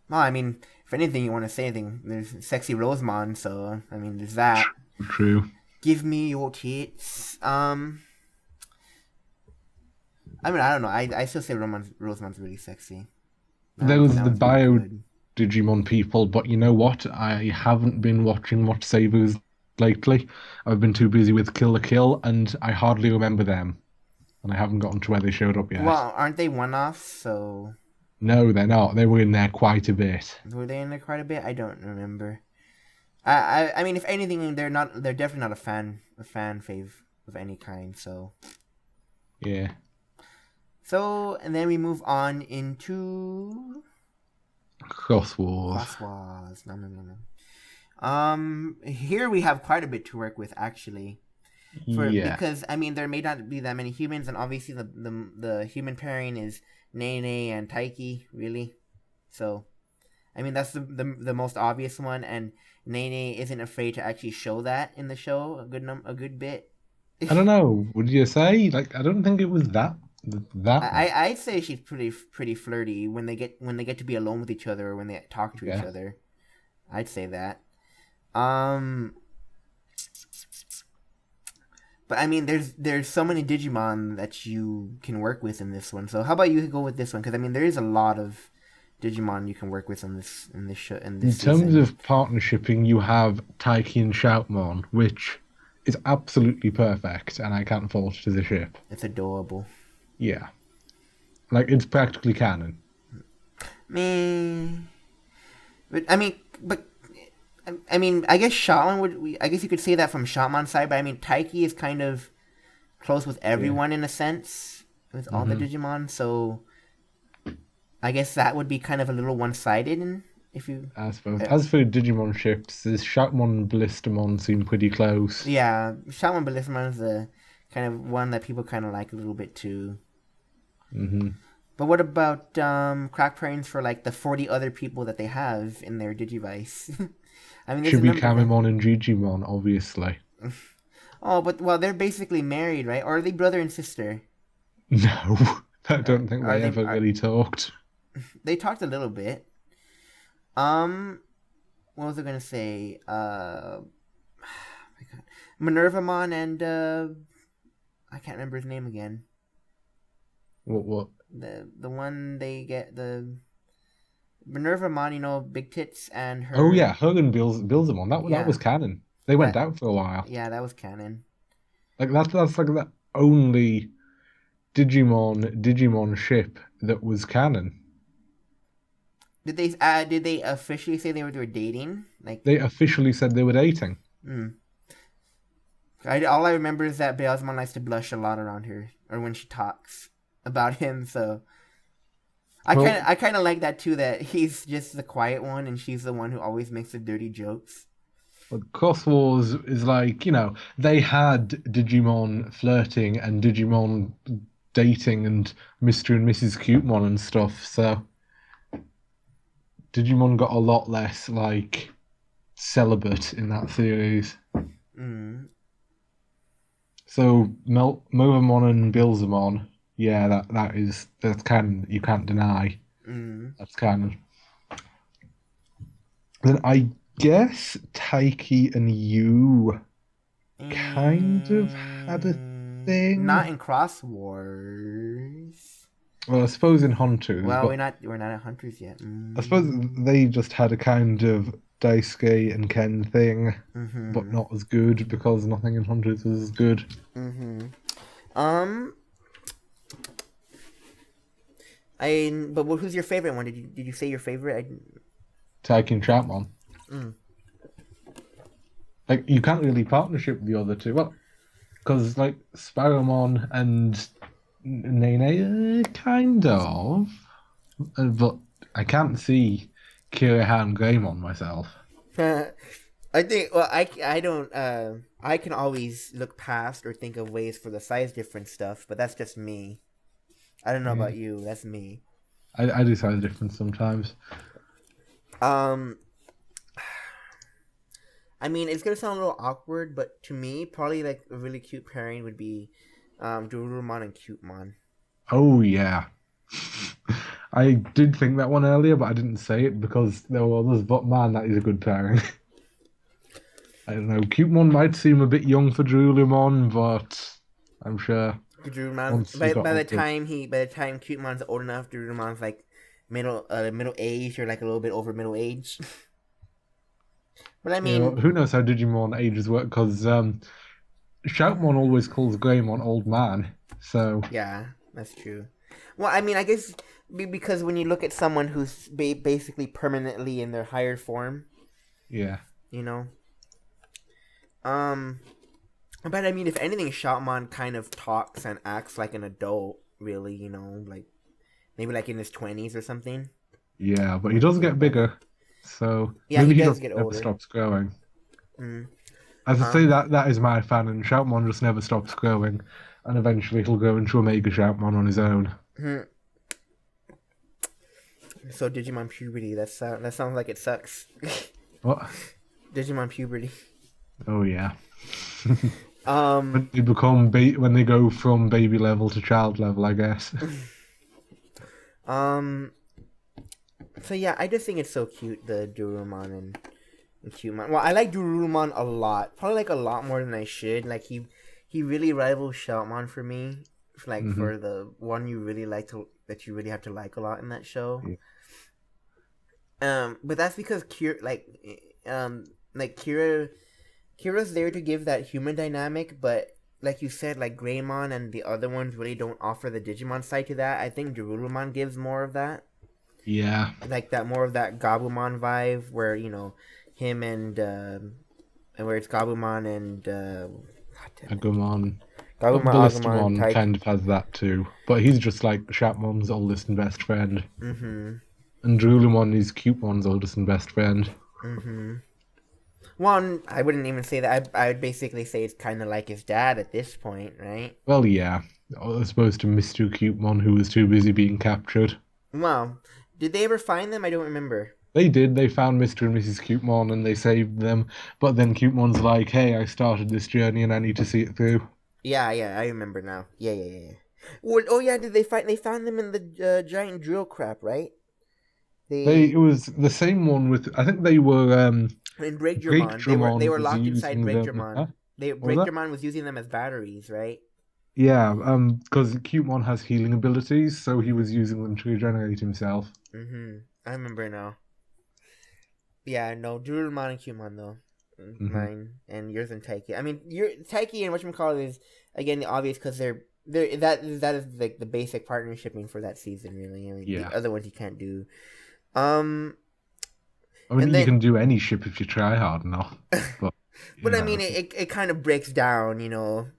Well, I mean, if anything, you want to say anything, there's sexy Rosemon, so I mean, there's that. True. Give me your tits. I mean, I don't know. I still say Rosemon's really sexy. There was That the one's really bio good. Digimon people, but you know what? I haven't been watching much Sabers lately. I've been too busy with Kill la Kill, and I hardly remember them. And I haven't gotten to where they showed up yet. Well, aren't they one-offs? So No, they're not. They were in there quite a bit. were they in there quite a bit? I don't remember. I mean, if anything, they're not. They're definitely not a fan fave of any kind. So Yeah. and then we move on into Cross Wars. Crosswalls. No. Here we have quite a bit to work with actually. Yeah. Because I mean, there may not be that many humans, and obviously the human pairing is Nene and Taiki, really. So, I mean, that's the most obvious one, and Nene isn't afraid to actually show that in the show a good bit. I don't know. Would you say? Like, I don't think it was that. I'd say she's pretty flirty when they get to be alone with each other or when they talk to each other. I'd say that. But I mean, there's so many Digimon that you can work with in this one. So how about you go with this one? Because I mean, there is a lot of Digimon you can work with in this In terms season. of partnershiping, you have Taiki and Shoutmon, which is absolutely perfect, and I can't fault it as a ship. It's adorable. Yeah, like it's practically canon. Me, but I mean, I guess Shaman would. I guess you could say that from Shaman's side, but I mean, Taiki is kind of close with Yeah. everyone in a sense, with all the hmm Digimon. So I guess that would be kind of a little one-sided. If you, I suppose. uh, As for Digimon ships, this Shoutmon and Ballistamon seem pretty close. yeah, Shaman Balisman is the kind of one that people kind of like a little bit too. hmm But what about crack brains for like the 40 other people that they have in their Digivice? I mean, there's a Should be number of them. Kamimon and Jijimon, obviously. Oh, but well, they're basically married, right? Or are they brother and sister? No, I don't think Are they they? ever really talked. They talked a little bit. Um, what was I gonna say? My God. Minervamon and I can't remember his name again. What? The one they get the Minervamon, you know, big tits and Oh her. yeah, her and Billsmon. That was Yeah, canon. They went that out for a while. yeah, that was canon. Like that's like the only Digimon ship that was canon. Did they officially say they were dating? Like, They officially said they were dating. hmm. All I remember is that Beelzebub likes to blush a lot around her, or when she talks about him. So Well, I kind of like that too. That he's just the quiet one, and she's the one who always makes the dirty jokes. but Cross Wars is like, they had Digimon flirting and Digimon dating and Mr. and Mrs. Cutemon and stuff, so Digimon got a lot less like celibate in that series. Mm. So Movamon and Billsmon, yeah, that's canon. You can't deny Mm. that's canon. Then I guess Taiki and you kind of had a Not thing. in Cross Wars. Well, I suppose in Hunters, Well, but we're not at Hunters yet. I suppose they just had a kind of Daisuke and Ken thing, but Mm-hmm. not as good because nothing in Hunters was as good. Mm-hmm. Um. Who's your favorite one? Did you say your favorite? Taiki and Troutmon. Mm. Like you can't really partnership the other two. Well, because like Sparrowmon and Nene, kind of, but I can't see Kiriha and Greymon myself. I think. Well, I don't. I can always look past or think of ways for the size difference stuff, but that's just me. I don't know Yeah. about you. That's me. I do size difference sometimes. Um. I mean, it's gonna sound a little awkward, but to me, probably like a really cute pairing would be, Dorurumon and Cutemon. Oh yeah. I did think that one earlier, but I didn't say it because there were others. But man, that is a good pairing. I don't know. Cutemon might seem a bit young for Drulumon, but I'm sure Dorurumon. once he got older. By the time Cutemon's old enough, Dorurumon's like middle age or like a little bit over middle age. But I You know, mean, who knows how Digimon ages work? Because Shoutmon always calls Greymon old man. So yeah, that's true. Well, I mean, I guess because when you look at someone who's basically permanently in their higher form, yeah, you know, um, but I mean, if anything, Shoutmon kind of talks and acts like an adult, really, you know, like maybe like in his 20s or something. yeah, but he When you does think get about it. bigger. So Yeah, he maybe he does just get never older. stops growing. Mm. As I say, Um, that is my fan, and Shoutmon just never stops growing, and eventually he'll grow into a Mega Shoutmon on his own. hmm. So Digimon puberty. That sounds like it sucks. What? Digimon puberty. Oh yeah. Um. When they go from baby level to child level, I guess. Um. So yeah, I just think it's so cute, the Durumon and Cumon. Well, I like Durumon a lot. Probably like a lot more than I should. Like he really rivals Shoutmon for me. Like Hmm. for the one you really that you really have to like a lot in that show. Yeah. But that's because Kira's there to give that human dynamic, but like you said, like Greymon and the other ones really don't offer the Digimon side to that. I think Darulumon gives more of that, Yeah. like that more of that Gabumon vibe, where him and where it's Gabumon and God damn it, Agumon. But Gabumon, Agumon, Ballistamon Taiki. kind of has that too. But he's just like Shatmon's oldest and best friend. Mm-hmm. And Droolimon is Cutemon's oldest and best friend. Mm-hmm. One, I wouldn't even say that. I would basically say it's kind of like his dad at this point, right? Well, yeah. As opposed to Mr. Cutemon, who was too busy being captured. Well, did they ever find them? I don't remember. They did. They found Mr. and Mrs. Cutemon and they saved them. But then Cutemon's like, hey, I started this journey and I need to see it through. Yeah, I remember now. Yeah. Well, oh yeah, did they find? They found them in the giant drill crap, right? It They was the same one with, I think they were, in Break Drake Dramon. They Drummond were was locked inside using Break them. Huh? Dramon. What was Break that? Dramon was using them as batteries, right? Yeah, because Cutemon has healing abilities, so he was using them to regenerate himself. I remember now. Yeah, no, Durumon and Cumon though. Hmm. Mine and yours and Taiki. I mean, your Taiki and whatchamacallit is again obvious because they're that is like the basic partnershiping for that season. Really, I mean, the Yeah. other ones you can't do. Um, I mean, and you then, can do any ship if you try hard enough, but you but I know, mean, it kind of breaks down.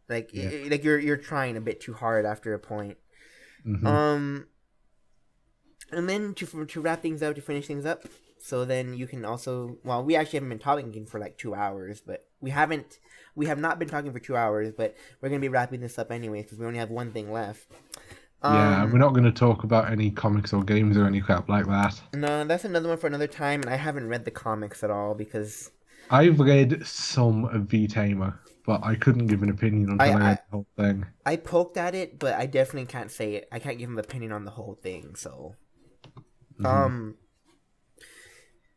Like yeah. like you're trying a bit too hard after a point. Hmm. Um, and then to wrap things out, to finish things up, so then you can also, well, we actually haven't been talking for like 2 hours, but we have not been talking for 2 hours, but we're gonna be wrapping this up anyway because we only have one thing left. Yeah, we're Um, not going to talk about any comics or games or any crap like that. no, that's another one for another time, and I haven't read the comics at all because I've read some of V-Tamer, but I couldn't give an opinion I until I I read the whole thing. I poked at it, but I definitely can't say it. I can't give an opinion on the whole thing, so Hmm. um.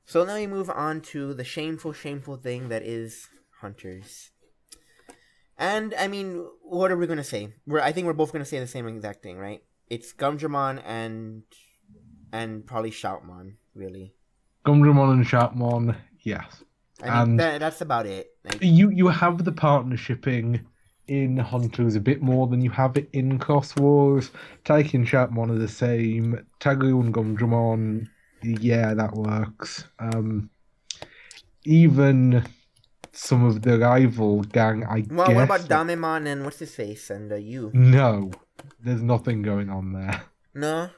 So now we move on to the shameful thing that is Hunters. And I mean, what are we gonna say? I think we're both gonna say the same exact thing, right? It's Gumdramon and probably Shoutmon, really. Gumdramon and Sharpmon, yes. I mean And that's about it. Like, you have the partnershipping in Hunters a bit more than you have it in Cross Wars. Taiki and Sharpmon are the same. Tagu and Gumdramon, yeah, that works. Even some of the rival gang, I well, what about guess. Damemon and what's his face and you? No, there's nothing going on there. No,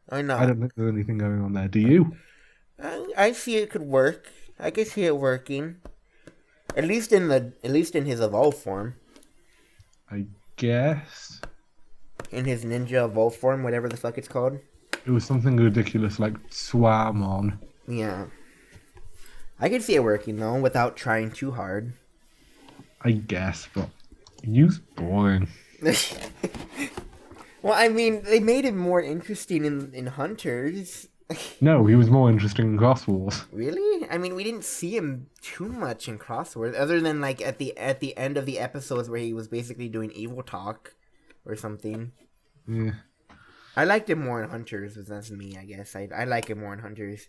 or I not? don't think there's anything going on there. Do you? I see it could work. I could see it working. At least in his evolved form, I guess. in his ninja evolved form, whatever the fuck it's called. It was something ridiculous like Swarmon. Yeah, I could see it working though without trying too hard. I guess, but you's boring. Well, I mean, they made it more interesting in Hunters. No, he was more interesting in Cross Wars. Really? I mean, we didn't see him too much in Crossword, other than like at the end of the episodes where he was basically doing evil talk or something. Yeah. I liked him more in Hunters. That's me, I guess. I like him more in Hunters.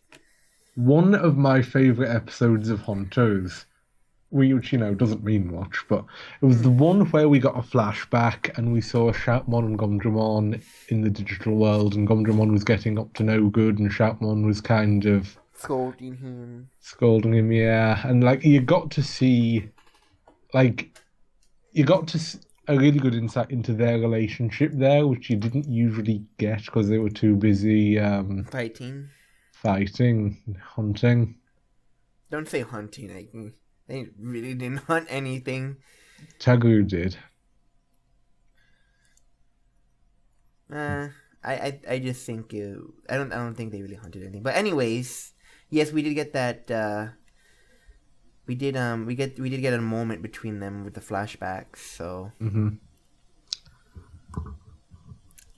One of my favorite episodes of Hunters, which, doesn't mean much, but it was the one where we got a flashback and we saw Shoutmon and Gomdramon in the digital world, and Gomdramon was getting up to no good, and Shoutmon was kind of Scolding him. scolding him, yeah. And, you got to see, a really good insight into their relationship there, which you didn't usually get because they were too busy Fighting. fighting, hunting. Don't say hunting. Like, they really didn't hunt anything. Tagu did. I just think I don't think they really hunted anything. But anyways, yes, we did get that. We did get a moment between them with the flashbacks. So Hmm.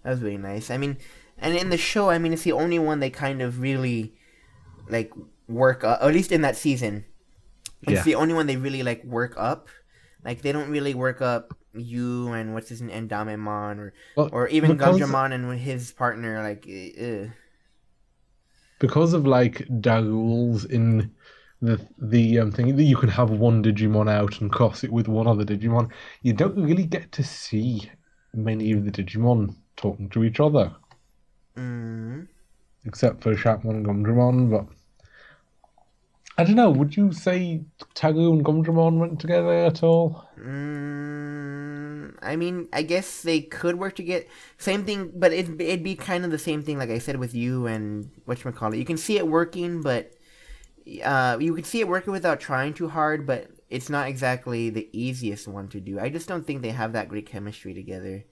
that was really nice. I mean, and in the show, I mean, it's the only one they kind of really like work up. Or at least in that season, it's Yeah. the only one they really like work up. Like they don't really work up you and what's his name, and Damemon, Well, or even because Gumdramon and his partner, like, because of like the rules in the thing that you can have one Digimon out and cross it with one other Digimon, you don't really get to see many of the Digimon talking to each other, mm, except for Shackmon and Gumdramon. But I don't know. Would you say Tagu and Gumdramon went together at all? I mean, I guess they could work together. Same thing, but it'd be kind of the same thing, like I said with you and whatchamacallit. You can see it working, but you can see it working without trying too hard. But it's not exactly the easiest one to do. I just don't think they have that great chemistry together.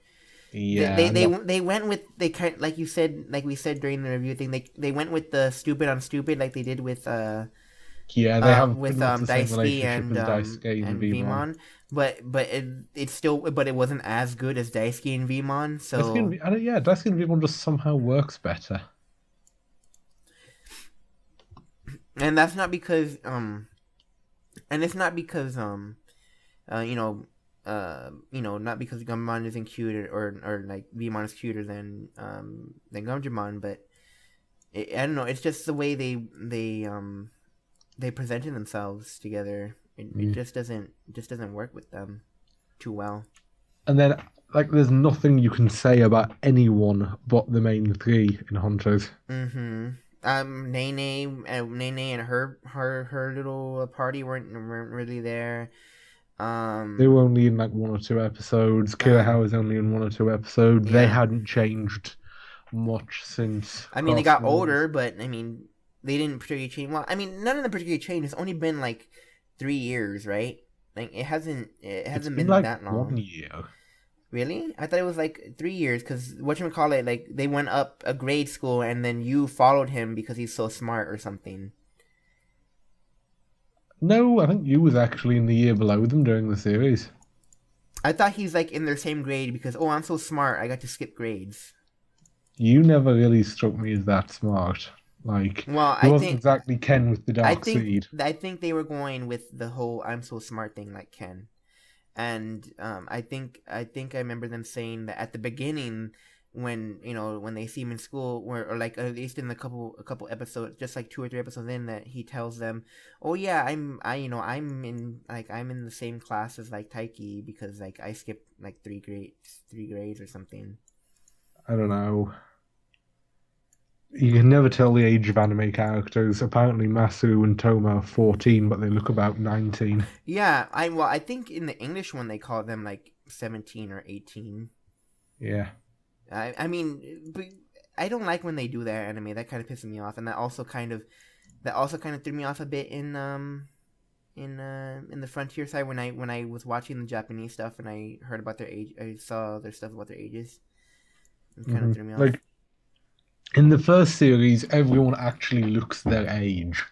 Yeah, no. They went with they kind like you said, like we said during the review thing. They went with the stupid on stupid, like they did Yeah, they have pretty with much the same Daisuke relationship as Daisuke and and Vmon. Vmon, but it still but it wasn't as good as Daisuke and Vmon. So Daisuke and Vmon just somehow works better. and that's not because and it's not because not because Gumamon isn't cute or like Vmon is cuter than Gumdramon, but I don't know. It's just the way they presented themselves together. It just doesn't work with them too well. And then, like, there's nothing you can say about anyone but the main three in Hunters. Mm-hmm. Nene and her little party weren't really there. They were Um, only in like one or two episodes. Kiraha um, was only in one or two episodes. They yeah. hadn't changed much since I mean, they got Crossroads. older, but I mean, they didn't particularly change. Well, I mean, none of them particularly changed. It's only been like 3 years, right? Like it It's hasn't been been like that one long. year. Really? I thought it was like 3 years because whatchamacallit, like they went up a grade school and then you followed him because he's so smart or something. No, I think you was actually in the year below them during the series. I thought he's like in their same grade because oh I'm so smart I got to skip grades. You never really struck me as that smart. Like, Well, he wasn't exactly Ken with the dark seed. I think they were going with the whole I'm so smart thing like Ken. And I think I remember them saying that at the beginning when when they see him in school or like at least in a couple episodes just like 2 or 3 episodes in that he tells them oh yeah I'm in the same class as like Taiki because like I skipped like 3 grades or something. I don't know. You can never tell the age of anime characters. Apparently, Masu and Toma are 14, but they look about 19. Yeah, I think in the English one they call them like 17 or 18. Yeah. I mean, but I don't like when they do that anime. That kind of pisses me off, and that also kind of threw me off a bit in the Frontier side when I was watching the Japanese stuff and I heard about their age. I saw their stuff about their ages. It kind of threw me off. Like, in the first series, everyone actually looks their age.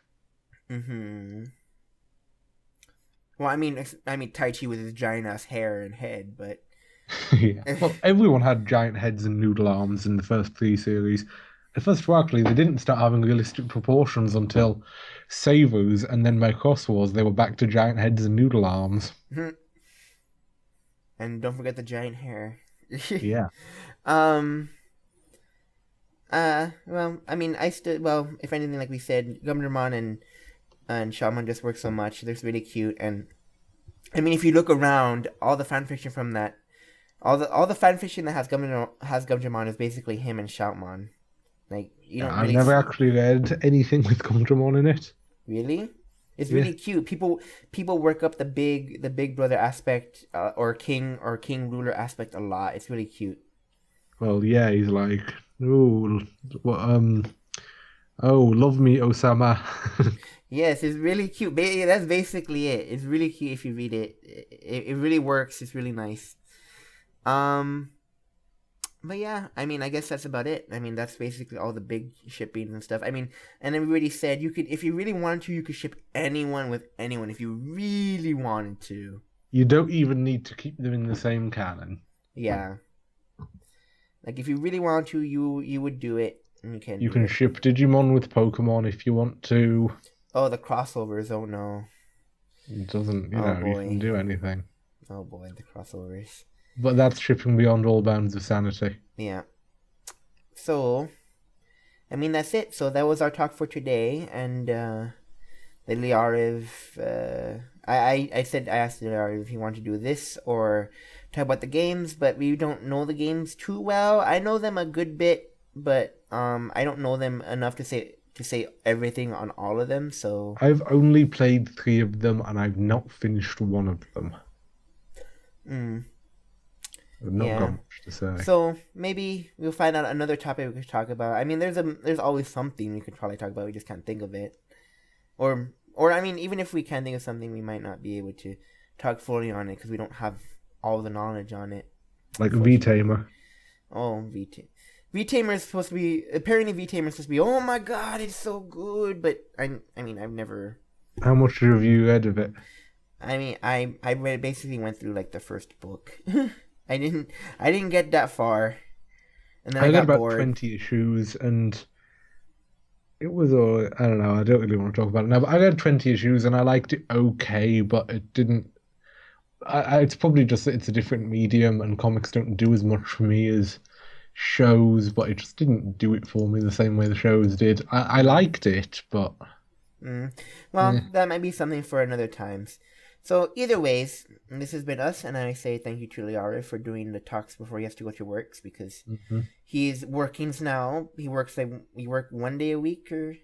Mm-hmm. Well, I mean Taichi with his giant ass hair and head, but Yeah. Well, everyone had giant heads and noodle arms in the first three series. The first two, actually, they didn't start having realistic proportions until Savers, and then by Cross Wars, they were back to giant heads and noodle arms. and don't forget the giant hair. Yeah. um. Well, I mean, well, if anything, like we said, Gumdramon and Shaman just work so much. They're really cute, and I mean, if you look around, all the fan fiction from that, all the fan fiction that has Gumdramon is basically him and Shoutmon. Like you Yeah, don't I've really never actually read anything with Contramon in it. really. It's Yeah. really cute. People work up the big brother aspect or king ruler aspect a lot. It's really cute. Well, yeah, he's like, oh, what, oh, love me, Osama. Yes, it's really cute. That's basically it. It's really cute if you read it. It really works. It's really nice. Um, but yeah, I mean, I guess that's about it. I mean, that's basically all the big shippings and stuff. I mean, and everybody said you could, if you really wanted to, you could ship anyone with anyone if you really wanted to. You don't even need to keep them in the same canon. Yeah, like if you really wanted to, you would do it, and you can You do can it. ship Digimon with Pokemon if you want to. Oh, the crossovers! Oh no! It doesn't, Oh you can boy! do anything. Oh boy, the crossovers. But that's shipping beyond all bounds of sanity. Yeah. So, I mean, that's it. So that was our talk for today, and the Liariv. I asked Liariv if he wanted to do this or talk about the games, but we don't know the games too well. I know them a good bit, but I don't know them enough to say everything on all of them. So I've only played 3 of them, and I've not finished one of them. I've not got yeah. much to say. So maybe we'll find out another topic we could talk about. I mean, there's always something we could probably talk about. We just can't think of it. Or I mean, even if we can think of something, we might not be able to talk fully on it because we don't have all the knowledge on it. Like V-Tamer. Oh, V-Tamer is supposed to be, apparently V-Tamer is supposed to be, oh my god, it's so good, but I mean, I've never... How much have you read of it? I mean, I basically went through like the first book. I didn't get that far, and then I got about bored. 20 issues, and it was all, I don't know, I don't really want to talk about it now, but I read 20 issues and I liked it okay, but it didn't, it's probably just that it's a different medium and comics don't do as much for me as shows, but it just didn't do it for me the same way the shows did. I liked it, but... Well, that might be something for another times. So either ways, this has been us, and I say thank you to Liara for doing the talks before he has to go to works because he's working now. He work 1 day a week, or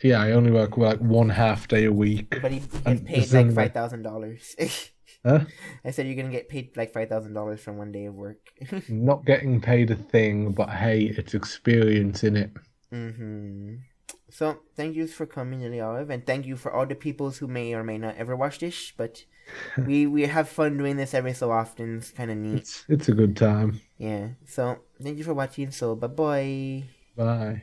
yeah, I only work like 1/2 day a week. But he gets paid like $5,000. Huh? I said you're gonna get paid like $5,000 from 1 day of work. Not getting paid a thing, but hey, it's experience in it. So thank you for coming, Lily Olive, and thank you for all the people who may or may not ever watch this, but we have fun doing this every so often. It's kind of neat. It's a good time. Yeah. So thank you for watching. So bye bye. Bye.